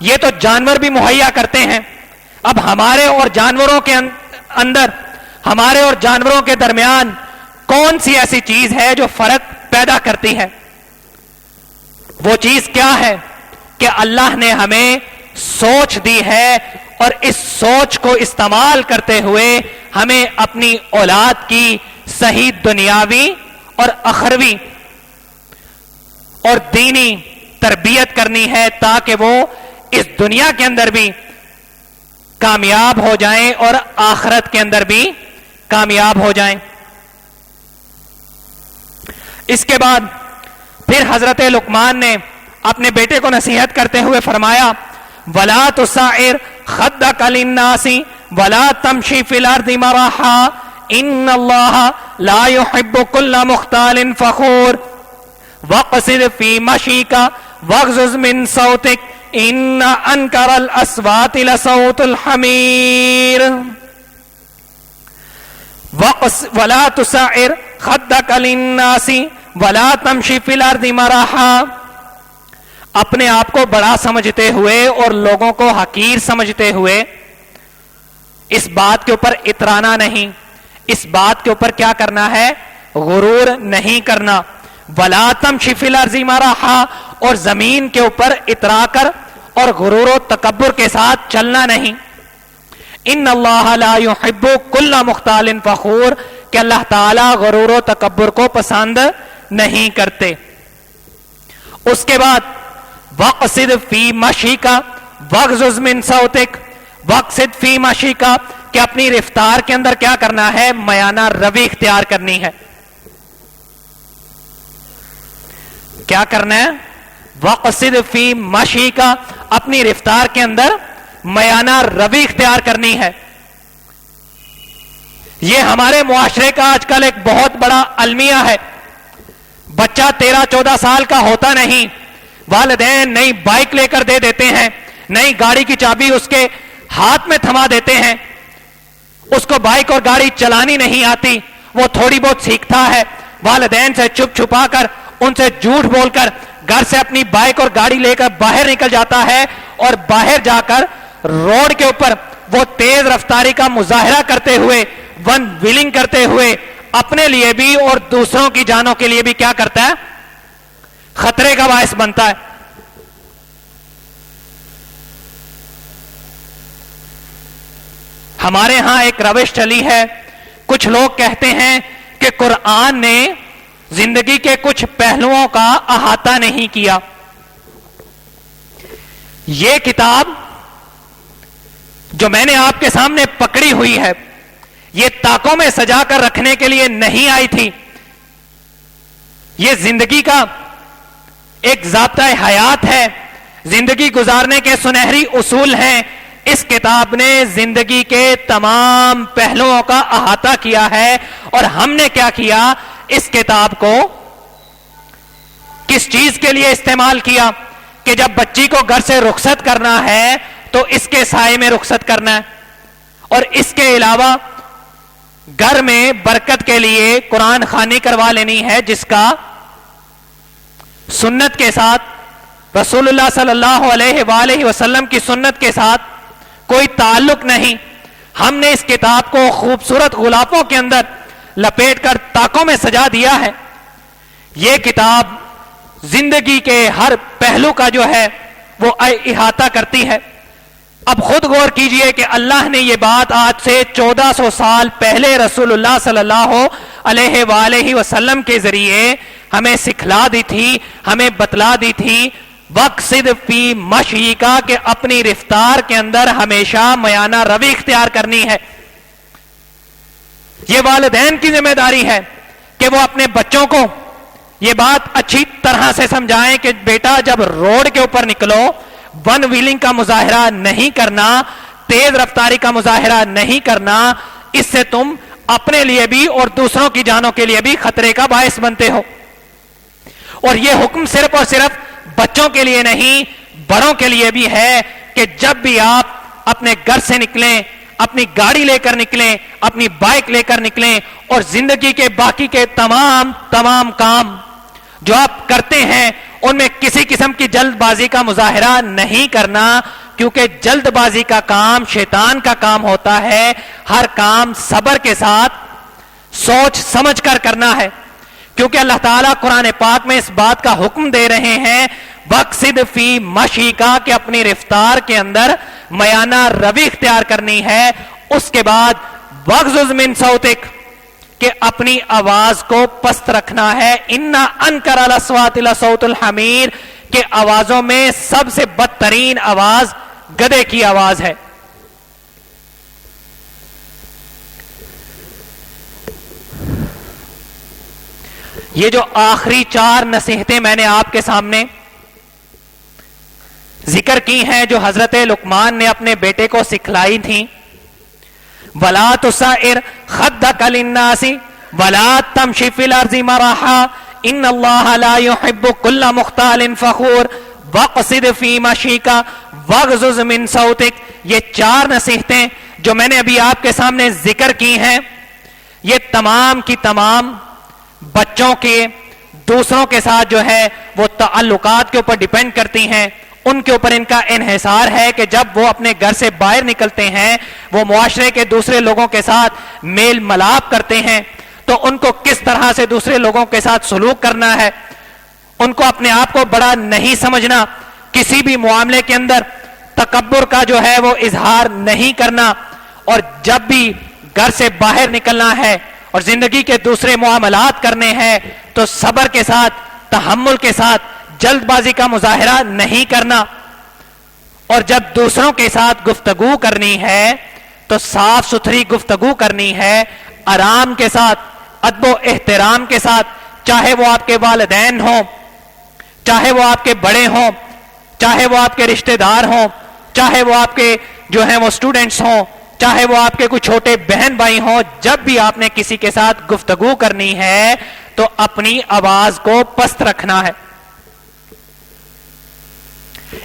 یہ تو جانور بھی مہیا کرتے ہیں. اب ہمارے اور جانوروں کے اندر، ہمارے اور جانوروں کے درمیان کون سی ایسی چیز ہے جو فرق پیدا کرتی ہے؟ وہ چیز کیا ہے کہ اللہ نے ہمیں سوچ دی ہے، اور اس سوچ کو استعمال کرتے ہوئے ہمیں اپنی اولاد کی صحیح دنیاوی اور اخروی اور دینی تربیت کرنی ہے، تاکہ وہ اس دنیا کے اندر بھی کامیاب ہو جائیں اور آخرت کے اندر بھی کامیاب ہو جائیں. اس کے بعد پھر حضرت لقمان نے اپنے بیٹے کو نصیحت کرتے ہوئے فرمایا وَلَا تُسَعِّرْ خَدَّكَ لِلنَّاسِ وَلَا تَمْشِ فِي الْأَرْضِ مَرَحًا إِنَّ اللَّهَ لَا يُحِبُّ كُلَّ مُخْتَالٍ فَخُورٍ وَاقْصِدْ فِي مَشِيكَ وَاغْضُضْ مِنْ صَوْتِكَ إِنَّ أَنْكَرَ الْأَصْوَاتِ لَصَوْتُ الْحَمِيرِ وَلَا تُسَعِّرْ خَدَّكَ لِلنَّاسِ وَلَا تَمْشِ فِي الْأَرْضِ مَرَحًا. اپنے آپ کو بڑا سمجھتے ہوئے اور لوگوں کو حقیر سمجھتے ہوئے اس بات کے اوپر اترانا نہیں، اس بات کے اوپر کیا کرنا ہے؟ غرور نہیں کرنا. وَلَا تَمْشِ فِي الْأَرْضِ مَرَحًا، اور زمین کے اوپر اترا کر اور غرور و تکبر کے ساتھ چلنا نہیں. ان اللہ لا يحب كل مختال فخور، کہ اللہ تعالی غرور و تکبر کو پسند نہیں کرتے. اس کے بعد وَاقْصِدْ فِي مَشِيكَ وَاغْضُضْ مِنْ صَوْتِكَ وَاقْصِدْ فِي مَشِيكَ، کہ اپنی رفتار کے اندر کیا کرنا ہے؟ میانہ روی اختیار کرنی ہے. کیا کرنا ہے؟ وَاقْصِدْ فِي مَشِيكَ، اپنی رفتار کے اندر میانہ روی اختیار کرنی ہے. یہ ہمارے معاشرے کا آج کل ایک بہت بڑا المیہ ہے. بچہ 13-14 سال کا ہوتا نہیں، والدین نئی بائک لے کر دے دیتے ہیں، نئی گاڑی کی چابی اس کے ہاتھ میں تھما دیتے ہیں. اس کو بائک اور گاڑی چلانی نہیں آتی، وہ تھوڑی بہت سیکھتا ہے، والدین سے چھپ چھپا کر، ان سے جھوٹ بول کر گھر سے اپنی بائک اور گاڑی لے کر باہر نکل جاتا ہے، اور باہر جا کر روڈ کے اوپر وہ تیز رفتاری کا مظاہرہ کرتے ہوئے، ون ویلنگ کرتے ہوئے اپنے لیے بھی اور دوسروں کی جانوں کے لیے بھی کیا کرتا ہے؟ خطرے کا باعث بنتا ہے. ہمارے ہاں ایک روش چلی ہے، کچھ لوگ کہتے ہیں کہ قرآن نے زندگی کے کچھ پہلوؤں کا احاطہ نہیں کیا. یہ کتاب جو میں نے آپ کے سامنے پکڑی ہوئی ہے، یہ تاکوں میں سجا کر رکھنے کے لیے نہیں آئی تھی. یہ زندگی کا ایک ضابطۂ حیات ہے، زندگی گزارنے کے سنہری اصول ہیں. اس کتاب نے زندگی کے تمام پہلوؤں کا احاطہ کیا ہے. اور ہم نے کیا کیا؟ اس کتاب کو کس چیز کے لیے استعمال کیا؟ کہ جب بچی کو گھر سے رخصت کرنا ہے تو اس کے سائے میں رخصت کرنا ہے، اور اس کے علاوہ گھر میں برکت کے لیے قرآن خوانی کروا لینی ہے، جس کا سنت کے ساتھ، رسول اللہ صلی اللہ علیہ وآلہ وسلم کی سنت کے ساتھ کوئی تعلق نہیں. ہم نے اس کتاب کو خوبصورت غلافوں کے اندر لپیٹ کر تاکوں میں سجا دیا ہے. یہ کتاب زندگی کے ہر پہلو کا جو ہے وہ احاطہ کرتی ہے. اب خود غور کیجئے کہ اللہ نے یہ بات آج سے 1400 سال پہلے رسول اللہ صلی اللہ علیہ وآلہ وسلم کے ذریعے ہمیں سکھلا دی تھی، ہمیں بتلا دی تھی. وَاقْصِدْ فِي مَشِيكَ، کہ اپنی رفتار کے اندر ہمیشہ میانہ روی اختیار کرنی ہے. یہ والدین کی ذمہ داری ہے کہ وہ اپنے بچوں کو یہ بات اچھی طرح سے سمجھائیں کہ بیٹا جب روڈ کے اوپر نکلو، ون ویلنگ کا مظاہرہ نہیں کرنا، تیز رفتاری کا مظاہرہ نہیں کرنا. اس سے تم اپنے لیے بھی اور دوسروں کی جانوں کے لیے بھی خطرے کا باعث بنتے ہو. اور یہ حکم صرف اور صرف بچوں کے لیے نہیں، بڑوں کے لیے بھی ہے کہ جب بھی آپ اپنے گھر سے نکلیں، اپنی گاڑی لے کر نکلیں، اپنی بائک لے کر نکلیں، اور زندگی کے باقی کے تمام کام جو آپ کرتے ہیں ان میں کسی قسم کی جلد بازی کا مظاہرہ نہیں کرنا، کیونکہ جلد بازی کا کام شیطان کا کام ہوتا ہے. ہر کام صبر کے ساتھ سوچ سمجھ کر کرنا ہے، کیونکہ اللہ تعالیٰ قرآن پاک میں اس بات کا حکم دے رہے ہیں وَقْصِدْ فِي مَشِيكَ کہ اپنی رفتار کے اندر میانہ روی اختیار کرنی ہے. اس کے بعد وَغْضُضْ مِنْ صَوْتِكَ کہ اپنی آواز کو پست رکھنا ہے. اِنَّ أَنْكَرَ الْأَصْوَاتِ لَصَوْتُ الْحَمِيرِ کہ آوازوں میں سب سے بدترین آواز گدھے کی آواز ہے. یہ جو آخری 4 نصیحتیں میں نے آپ کے سامنے ذکر کی ہیں، جو حضرت لقمان نے اپنے بیٹے کو سکھلائی تھیں، وَلَا تُسَعِّرْ خَدَّكَ لِلنَّاسِ وَلَا تَمْشِ فِي الْأَرْضِ مَرَحًا إِنَّ اللَّهَ لَا يُحِبُّ كُلَّ مُخْتَالٍ فَخُورٍ وَاقْصِدْ فِي مَشِيكَ وَاغْضُضْ مِنْ صَوْتِكَ. یہ 4 نصیحتیں جو میں نے ابھی آپ کے سامنے ذکر کی ہیں، یہ تمام کی تمام بچوں کے دوسروں کے ساتھ جو ہے وہ تعلقات کے اوپر ڈیپینڈ کرتی ہیں. ان کے اوپر ان کا انحصار ہے کہ جب وہ اپنے گھر سے باہر نکلتے ہیں، وہ معاشرے کے دوسرے لوگوں کے ساتھ میل ملاپ کرتے ہیں، تو ان کو کس طرح سے دوسرے لوگوں کے ساتھ سلوک کرنا ہے. ان کو اپنے آپ کو بڑا نہیں سمجھنا، کسی بھی معاملے کے اندر تکبر کا جو ہے وہ اظہار نہیں کرنا، اور جب بھی گھر سے باہر نکلنا ہے اور زندگی کے دوسرے معاملات کرنے ہیں تو صبر کے ساتھ، تحمل کے ساتھ، جلد بازی کا مظاہرہ نہیں کرنا. اور جب دوسروں کے ساتھ گفتگو کرنی ہے تو صاف ستھری گفتگو کرنی ہے، آرام کے ساتھ، ادب و احترام کے ساتھ، چاہے وہ آپ کے والدین ہوں، چاہے وہ آپ کے بڑے ہوں، چاہے وہ آپ کے رشتہ دار ہوں، چاہے وہ آپ کے جو ہیں وہ اسٹوڈنٹس ہوں، چاہے وہ آپ کے کوئی چھوٹے بہن بھائی ہوں. جب بھی آپ نے کسی کے ساتھ گفتگو کرنی ہے تو اپنی آواز کو پست رکھنا ہے.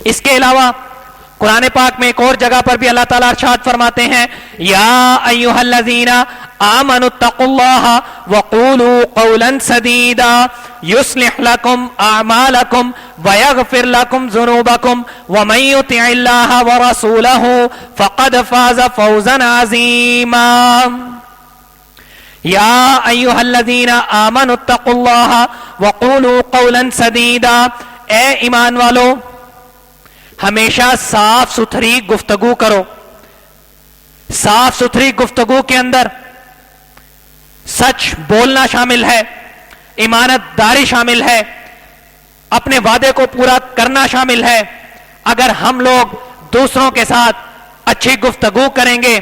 اس کے علاوہ قرآن پاک میں ایک اور جگہ پر بھی اللہ تعالیٰ ارشاد فرماتے ہیں یا ایھا الذین آمنوا اتقوا اللہ وقولوا قولا سدیدا یصلح لکم اعمالکم ویغفر لکم ذنوبکم ومن یطع اللہ ورسولہ فقد فاز فوزا عظیما. یا ایھا الذین آمنوا اتقوا اللہ وقولوا قولا سدیدا اے ایمان والو ہمیشہ صاف ستھری گفتگو کرو. صاف ستھری گفتگو کے اندر سچ بولنا شامل ہے، امانت داری شامل ہے، اپنے وعدے کو پورا کرنا شامل ہے. اگر ہم لوگ دوسروں کے ساتھ اچھی گفتگو کریں گے،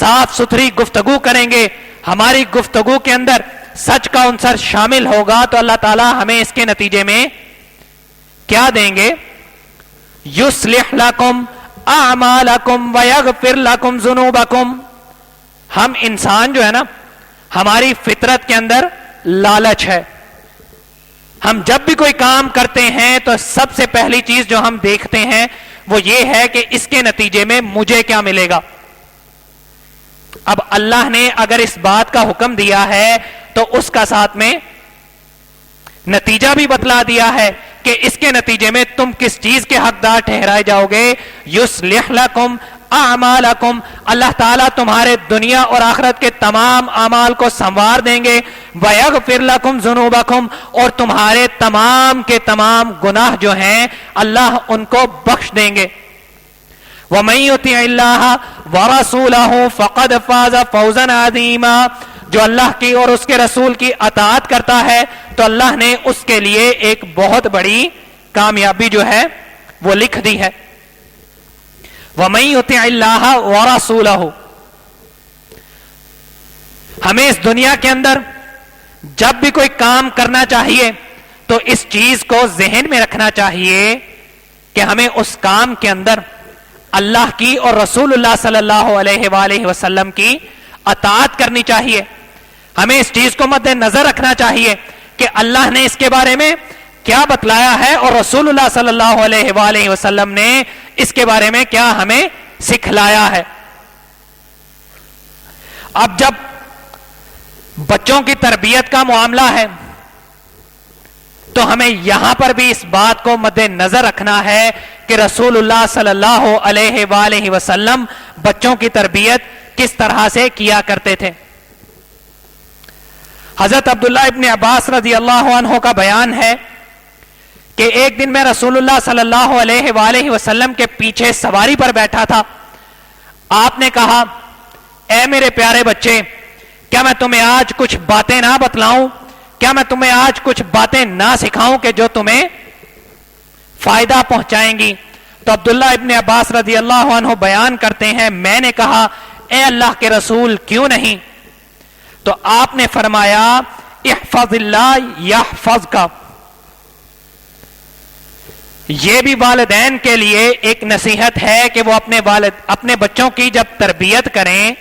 صاف ستھری گفتگو کریں گے، ہماری گفتگو کے اندر سچ کا عنصر شامل ہوگا تو اللہ تعالی ہمیں اس کے نتیجے میں کیا دیں گے؟ یصلح لکم اعمالکم ویغفر لکم ذنوبکم. ہم انسان جو ہے نا، ہماری فطرت کے اندر لالچ ہے. ہم جب بھی کوئی کام کرتے ہیں تو سب سے پہلی چیز جو ہم دیکھتے ہیں وہ یہ ہے کہ اس کے نتیجے میں مجھے کیا ملے گا. اب اللہ نے اگر اس بات کا حکم دیا ہے تو اس کا ساتھ میں نتیجہ بھی بتلا دیا ہے کہ اس کے نتیجے میں تم کس چیز کے حقدار ٹھہرائے جاؤ گے. یصلح لکم اعمالکم اللہ تعالیٰ تمہارے دنیا اور آخرت کے تمام اعمال کو سنوار دیں گے. ویغفر لکم ذنوبکم اور تمہارے تمام کے تمام گناہ جو ہیں اللہ ان کو بخش دیں گے. ومن یطع اللہ ورسولہ فقد فاز فوزا عظیما جو اللہ کی اور اس کے رسول کی اطاعت کرتا ہے تو اللہ نے اس کے لیے ایک بہت بڑی کامیابی جو ہے وہ لکھ دی ہے. وَمَن يُطِعِ اللَّهَ وَرَسُولَهُ ہمیں اس دنیا کے اندر جب بھی کوئی کام کرنا چاہیے تو اس چیز کو ذہن میں رکھنا چاہیے کہ ہمیں اس کام کے اندر اللہ کی اور رسول اللہ صلی اللہ علیہ وآلہ وسلم کی اطاعت کرنی چاہیے. ہمیں اس چیز کو مد نظر رکھنا چاہیے کہ اللہ نے اس کے بارے میں کیا بتلایا ہے اور رسول اللہ صلی اللہ علیہ وآلہ وسلم نے اس کے بارے میں کیا ہمیں سکھلایا ہے. اب جب بچوں کی تربیت کا معاملہ ہے تو ہمیں یہاں پر بھی اس بات کو مد نظر رکھنا ہے کہ رسول اللہ صلی اللہ علیہ وآلہ وسلم بچوں کی تربیت کس طرح سے کیا کرتے تھے۔ حضرت عبداللہ ابن عباس رضی اللہ عنہ کا بیان ہے کہ ایک دن میں رسول اللہ صلی اللہ علیہ وآلہ وسلم کے پیچھے سواری پر بیٹھا تھا۔ آپ نے کہا، اے میرے پیارے بچے، کیا میں تمہیں آج کچھ باتیں نہ بتلاؤں؟ کیا میں تمہیں آج کچھ باتیں نہ سکھاؤں کہ جو تمہیں فائدہ پہنچائیں گی؟ تو عبداللہ ابن عباس رضی اللہ عنہ بیان کرتے ہیں، میں نے کہا، اے اللہ کے رسول کیوں نہیں؟ تو آپ نے فرمایا، احفظ اللہ یحفظک۔ یہ بھی والدین کے لیے ایک نصیحت ہے کہ وہ اپنے بچوں کی جب تربیت کریں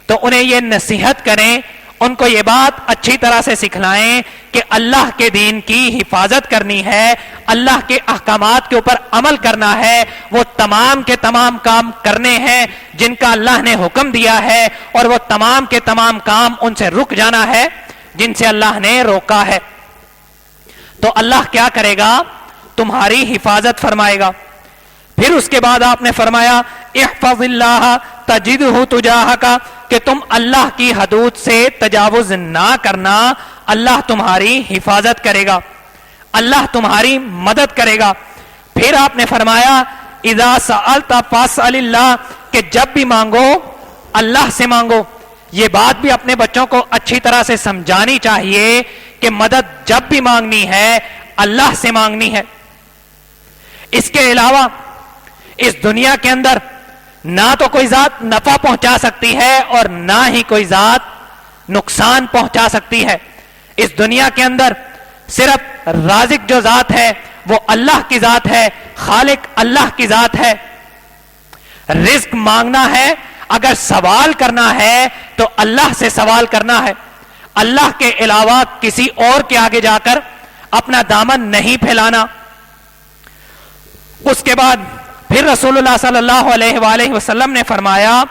تو انہیں یہ نصیحت کریں، ان کو یہ بات اچھی طرح سے سکھلائیں کہ اللہ کے دین کی حفاظت کرنی ہے، اللہ کے احکامات کے اوپر عمل کرنا ہے، وہ تمام کے تمام کام کرنے ہیں جن کا اللہ نے حکم دیا ہے، اور وہ تمام کے تمام کام ان سے رک جانا ہے جن سے اللہ نے روکا ہے۔ تو اللہ کیا کرے گا؟ تمہاری حفاظت فرمائے گا۔ پھر اس کے بعد آپ نے فرمایا، احفظ اللہ تجدہ تجاہک، کہ تم اللہ کی حدود سے تجاوز نہ کرنا، اللہ تمہاری حفاظت کرے گا، اللہ تمہاری مدد کرے گا۔ پھر آپ نے فرمایا، اذا سألت فاسأل اللہ، کہ جب بھی مانگو اللہ سے مانگو۔ یہ بات بھی اپنے بچوں کو اچھی طرح سے سمجھانی چاہیے کہ مدد جب بھی مانگنی ہے اللہ سے مانگنی ہے۔ اس کے علاوہ اس دنیا کے اندر نہ تو کوئی ذات نفع پہنچا سکتی ہے اور نہ ہی کوئی ذات نقصان پہنچا سکتی ہے۔ اس دنیا کے اندر صرف رازق جو ذات ہے وہ اللہ کی ذات ہے، خالق اللہ کی ذات ہے۔ رزق مانگنا ہے، اگر سوال کرنا ہے تو اللہ سے سوال کرنا ہے، اللہ کے علاوہ کسی اور کے آگے جا کر اپنا دامن نہیں پھیلانا۔ اس کے بعد پھر رسول اللہ صلی اللہ علیہ وآلہ وسلم نے فرمایا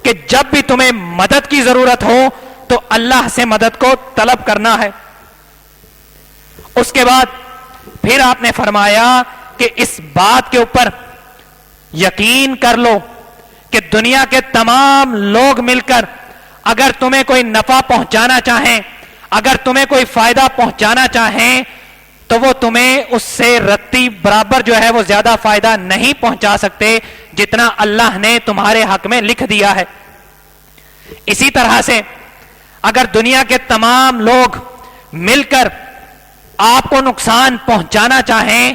کہ جب بھی تمہیں مدد کی ضرورت ہو تو اللہ سے مدد کو طلب کرنا ہے۔ اس کے بعد پھر آپ نے فرمایا کہ اس بات کے اوپر یقین کر لو کہ دنیا کے تمام لوگ مل کر اگر تمہیں کوئی نفع پہنچانا چاہیں، اگر تمہیں کوئی فائدہ پہنچانا چاہیں، تو وہ تمہیں اس سے رتی برابر جو ہے وہ زیادہ فائدہ نہیں پہنچا سکتے جتنا اللہ نے تمہارے حق میں لکھ دیا ہے۔ اسی طرح سے اگر دنیا کے تمام لوگ مل کر آپ کو نقصان پہنچانا چاہیں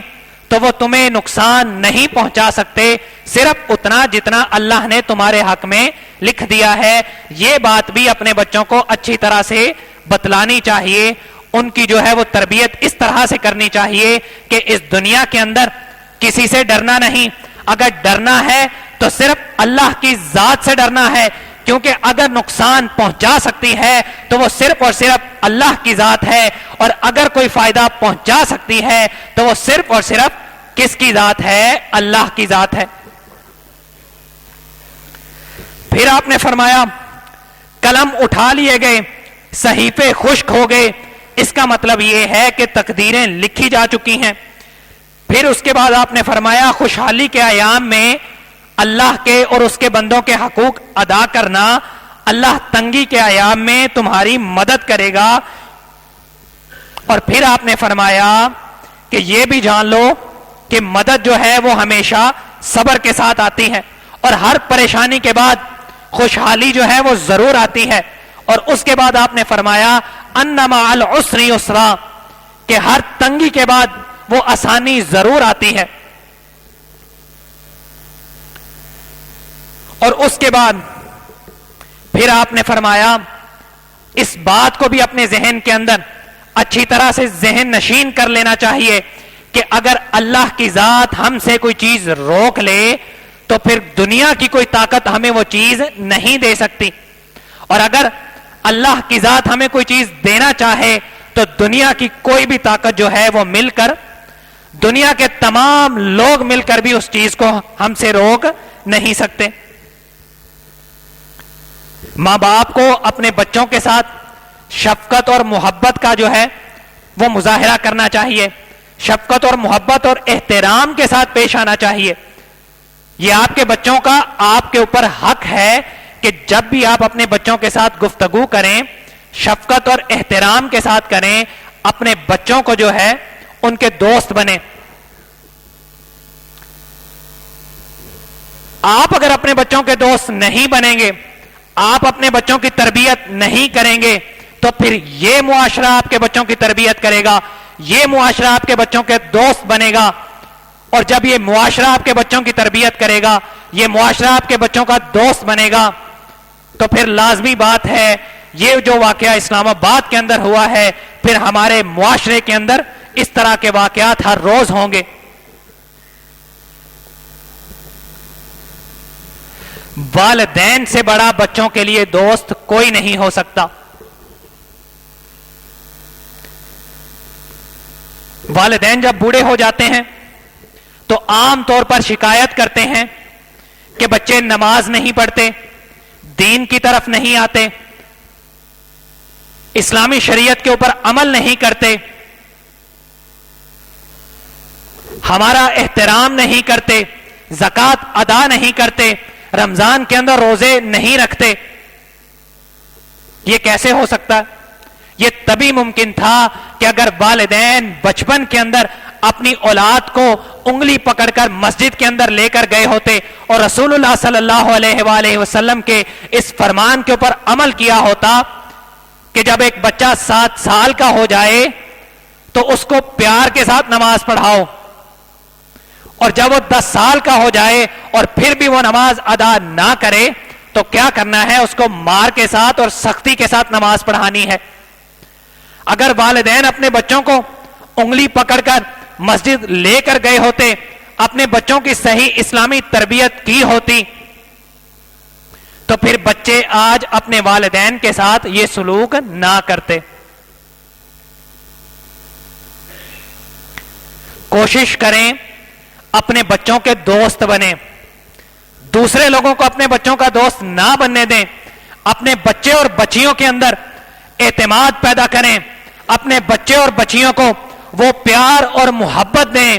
تو وہ تمہیں نقصان نہیں پہنچا سکتے، صرف اتنا جتنا اللہ نے تمہارے حق میں لکھ دیا ہے۔ یہ بات بھی اپنے بچوں کو اچھی طرح سے بتلانی چاہیے، ان کی جو ہے وہ تربیت اس طرح سے کرنی چاہیے کہ اس دنیا کے اندر کسی سے ڈرنا نہیں، اگر ڈرنا ہے تو صرف اللہ کی ذات سے ڈرنا ہے، کیونکہ اگر نقصان پہنچا سکتی ہے تو وہ صرف اور صرف اللہ کی ذات ہے، اور اگر کوئی فائدہ پہنچا سکتی ہے تو وہ صرف اور صرف کس کی ذات ہے؟ اللہ کی ذات ہے۔ پھر آپ نے فرمایا، قلم اٹھا لیے گئے، صحیفے خشک ہو گئے، اس کا مطلب یہ ہے کہ تقدیریں لکھی جا چکی ہیں۔ پھر اس کے بعد آپ نے فرمایا، خوشحالی کے ایام میں اللہ کے اور اس کے بندوں کے حقوق ادا کرنا، اللہ تنگی کے ایام میں تمہاری مدد کرے گا۔ اور پھر آپ نے فرمایا کہ یہ بھی جان لو کہ مدد جو ہے وہ ہمیشہ صبر کے ساتھ آتی ہے، اور ہر پریشانی کے بعد خوشحالی جو ہے وہ ضرور آتی ہے۔ اور اس کے بعد آپ نے فرمایا، ان مع العسر یسرا، کہ ہر تنگی کے بعد وہ آسانی ضرور آتی ہے۔ اور اس کے بعد پھر آپ نے فرمایا، اس بات کو بھی اپنے ذہن کے اندر اچھی طرح سے ذہن نشین کر لینا چاہیے کہ اگر اللہ کی ذات ہم سے کوئی چیز روک لے تو پھر دنیا کی کوئی طاقت ہمیں وہ چیز نہیں دے سکتی، اور اگر اللہ کی ذات ہمیں کوئی چیز دینا چاہے تو دنیا کی کوئی بھی طاقت جو ہے وہ مل کر، دنیا کے تمام لوگ مل کر بھی اس چیز کو ہم سے روک نہیں سکتے۔ ماں باپ کو اپنے بچوں کے ساتھ شفقت اور محبت کا جو ہے وہ مظاہرہ کرنا چاہیے، شفقت اور محبت اور احترام کے ساتھ پیش آنا چاہیے۔ یہ آپ کے بچوں کا آپ کے اوپر حق ہے کہ جب بھی آپ اپنے بچوں کے ساتھ گفتگو کریں شفقت اور احترام کے ساتھ کریں، اپنے بچوں کو جو ہے ان کے دوست بنیں۔ آپ اگر اپنے بچوں کے دوست نہیں بنیں گے، آپ اپنے بچوں کی تربیت نہیں کریں گے، تو پھر یہ معاشرہ آپ کے بچوں کی تربیت کرے گا، یہ معاشرہ آپ کے بچوں کے دوست بنے گا، اور جب یہ معاشرہ آپ کے بچوں کی تربیت کرے گا، یہ معاشرہ آپ کے بچوں کا دوست بنے گا، تو پھر لازمی بات ہے یہ جو واقعہ اسلام آباد کے اندر ہوا ہے، پھر ہمارے معاشرے کے اندر اس طرح کے واقعات ہر روز ہوں گے۔ والدین سے بڑا بچوں کے لیے دوست کوئی نہیں ہو سکتا۔ والدین جب بوڑھے ہو جاتے ہیں تو عام طور پر شکایت کرتے ہیں کہ بچے نماز نہیں پڑھتے، دین کی طرف نہیں آتے، اسلامی شریعت کے اوپر عمل نہیں کرتے، ہمارا احترام نہیں کرتے، زکوٰۃ ادا نہیں کرتے، رمضان کے اندر روزے نہیں رکھتے۔ یہ کیسے ہو سکتا ہے؟ یہ تبھی ممکن تھا کہ اگر والدین بچپن کے اندر اپنی اولاد کو انگلی پکڑ کر مسجد کے اندر لے کر گئے ہوتے اور رسول اللہ صلی اللہ علیہ وآلہ وسلم کے اس فرمان کے اوپر عمل کیا ہوتا کہ جب ایک بچہ 7 سال کا ہو جائے تو اس کو پیار کے ساتھ نماز پڑھاؤ، اور جب وہ 10 سال کا ہو جائے اور پھر بھی وہ نماز ادا نہ کرے تو کیا کرنا ہے؟ اس کو مار کے ساتھ اور سختی کے ساتھ نماز پڑھانی ہے۔ اگر والدین اپنے بچوں کو انگلی پکڑ کر مسجد لے کر گئے ہوتے، اپنے بچوں کی صحیح اسلامی تربیت کی ہوتی، تو پھر بچے آج اپنے والدین کے ساتھ یہ سلوک نہ کرتے۔ کوشش کریں اپنے بچوں کے دوست بنیں، دوسرے لوگوں کو اپنے بچوں کا دوست نہ بننے دیں، اپنے بچے اور بچیوں کے اندر اعتماد پیدا کریں، اپنے بچے اور بچیوں کو وہ پیار اور محبت دیں۔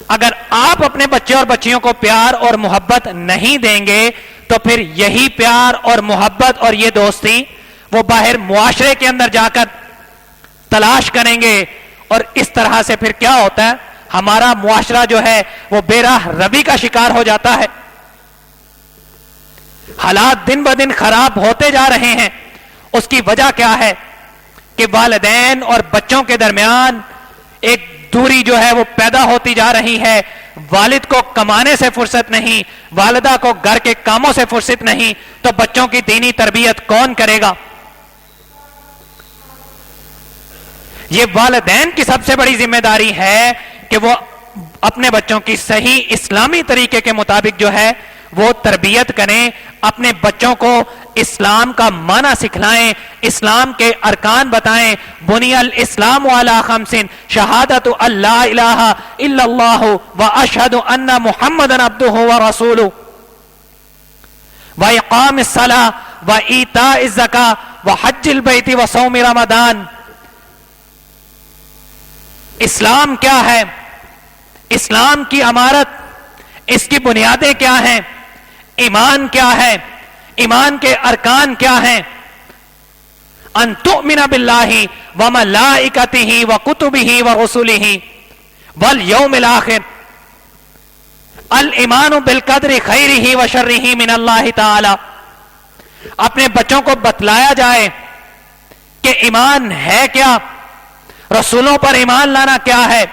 اگر آپ اپنے بچے اور بچیوں کو پیار اور محبت نہیں دیں گے تو پھر یہی پیار اور محبت اور یہ دوستی وہ باہر معاشرے کے اندر جا کر تلاش کریں گے، اور اس طرح سے پھر کیا ہوتا ہے؟ ہمارا معاشرہ جو ہے وہ بے راہ روی کا شکار ہو جاتا ہے۔ حالات دن بدن خراب ہوتے جا رہے ہیں۔ اس کی وجہ کیا ہے؟ کہ والدین اور بچوں کے درمیان ایک دوری جو ہے وہ پیدا ہوتی جا رہی ہے۔ والد کو کمانے سے فرصت نہیں، والدہ کو گھر کے کاموں سے فرصت نہیں، تو بچوں کی دینی تربیت کون کرے گا؟ یہ والدین کی سب سے بڑی ذمہ داری ہے کہ وہ اپنے بچوں کی صحیح اسلامی طریقے کے مطابق جو ہے وہ تربیت کریں، اپنے بچوں کو اسلام کا معنی سکھلائیں، اسلام کے ارکان بتائیں۔ بنی الاسلام علی 5 شہادت اللہ الہ الا اللہ واشہد ان محمدا عبدہ ورسولہ واقام الصلاۃ وایتاء الزکاۃ وحج البیت وصوم رمضان۔ اسلام کیا ہے؟ اسلام کی عمارت، اس کی بنیادیں کیا ہیں؟ ایمان کیا ہے؟ ایمان کے ارکان کیا ہیں؟ ان تؤمن باللہ وملائکتہ وکتبہ ورسلہ والیوم الآخر، الایمان بالقدر خیرہ وشرہ من اللہ تعالی۔ اپنے بچوں کو بتلایا جائے کہ ایمان ہے کیا، رسولوں پر ایمان لانا کیا ہے،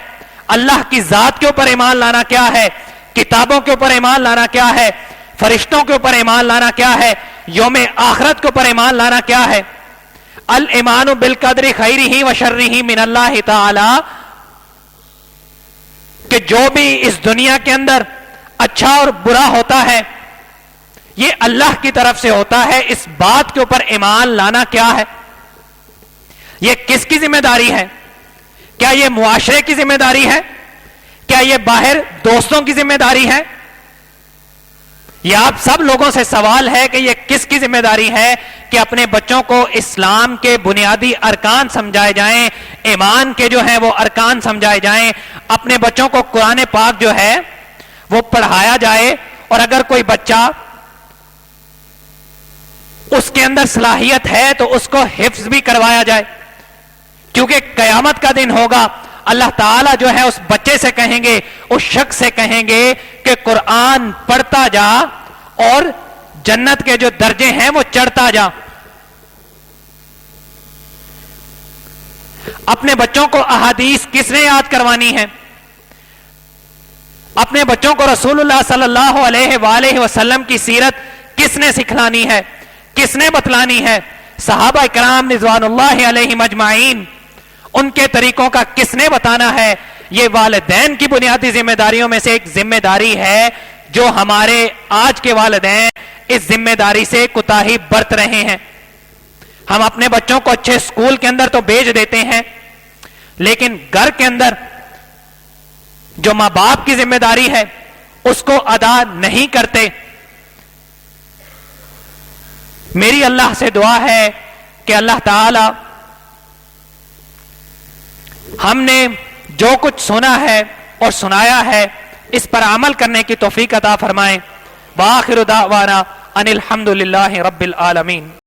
اللہ کی ذات کے اوپر ایمان لانا کیا ہے، کتابوں کے اوپر ایمان لانا کیا ہے، فرشتوں کے اوپر ایمان لانا کیا ہے، یوم آخرت کے اوپر ایمان لانا کیا ہے۔ الایمان بالقدر خیرہ وشرہ من اللہ تعالی، کہ جو بھی اس دنیا کے اندر اچھا اور برا ہوتا ہے یہ اللہ کی طرف سے ہوتا ہے، اس بات کے اوپر ایمان لانا کیا ہے؟ یہ کس کی ذمہ داری ہے؟ کیا یہ معاشرے کی ذمہ داری ہے؟ کیا یہ باہر دوستوں کی ذمہ داری ہے؟ یہ آپ سب لوگوں سے سوال ہے کہ یہ کس کی ذمہ داری ہے کہ اپنے بچوں کو اسلام کے بنیادی ارکان سمجھائے جائیں، ایمان کے جو ہیں وہ ارکان سمجھائے جائیں، اپنے بچوں کو قرآن پاک جو ہے وہ پڑھایا جائے، اور اگر کوئی بچہ اس کے اندر صلاحیت ہے تو اس کو حفظ بھی کروایا جائے، کیونکہ قیامت کا دن ہوگا، اللہ تعالیٰ جو ہے اس بچے سے کہیں گے، اس شخص سے کہیں گے کہ قرآن پڑھتا جا اور جنت کے جو درجے ہیں وہ چڑھتا جا۔ اپنے بچوں کو احادیث کس نے یاد کروانی ہے؟ اپنے بچوں کو رسول اللہ صلی اللہ علیہ وآلہ وسلم کی سیرت کس نے سکھلانی ہے، کس نے بتلانی ہے؟ صحابہ کرام رضوان اللہ علیہم اجمعین، ان کے طریقوں کا کس نے بتانا ہے؟ یہ والدین کی بنیادی ذمہ داریوں میں سے ایک ذمہ داری ہے، جو ہمارے آج کے والدین اس ذمہ داری سے کوتاہی برت رہے ہیں۔ ہم اپنے بچوں کو اچھے اسکول کے اندر تو بھیج دیتے ہیں، لیکن گھر کے اندر جو ماں باپ کی ذمہ داری ہے اس کو ادا نہیں کرتے۔ میری اللہ سے دعا ہے کہ اللہ تعالی ہم نے جو کچھ سنا ہے اور سنایا ہے اس پر عمل کرنے کی توفیق عطا فرمائیں۔ وآخر دعوانا ان الحمد للہ رب العالمین۔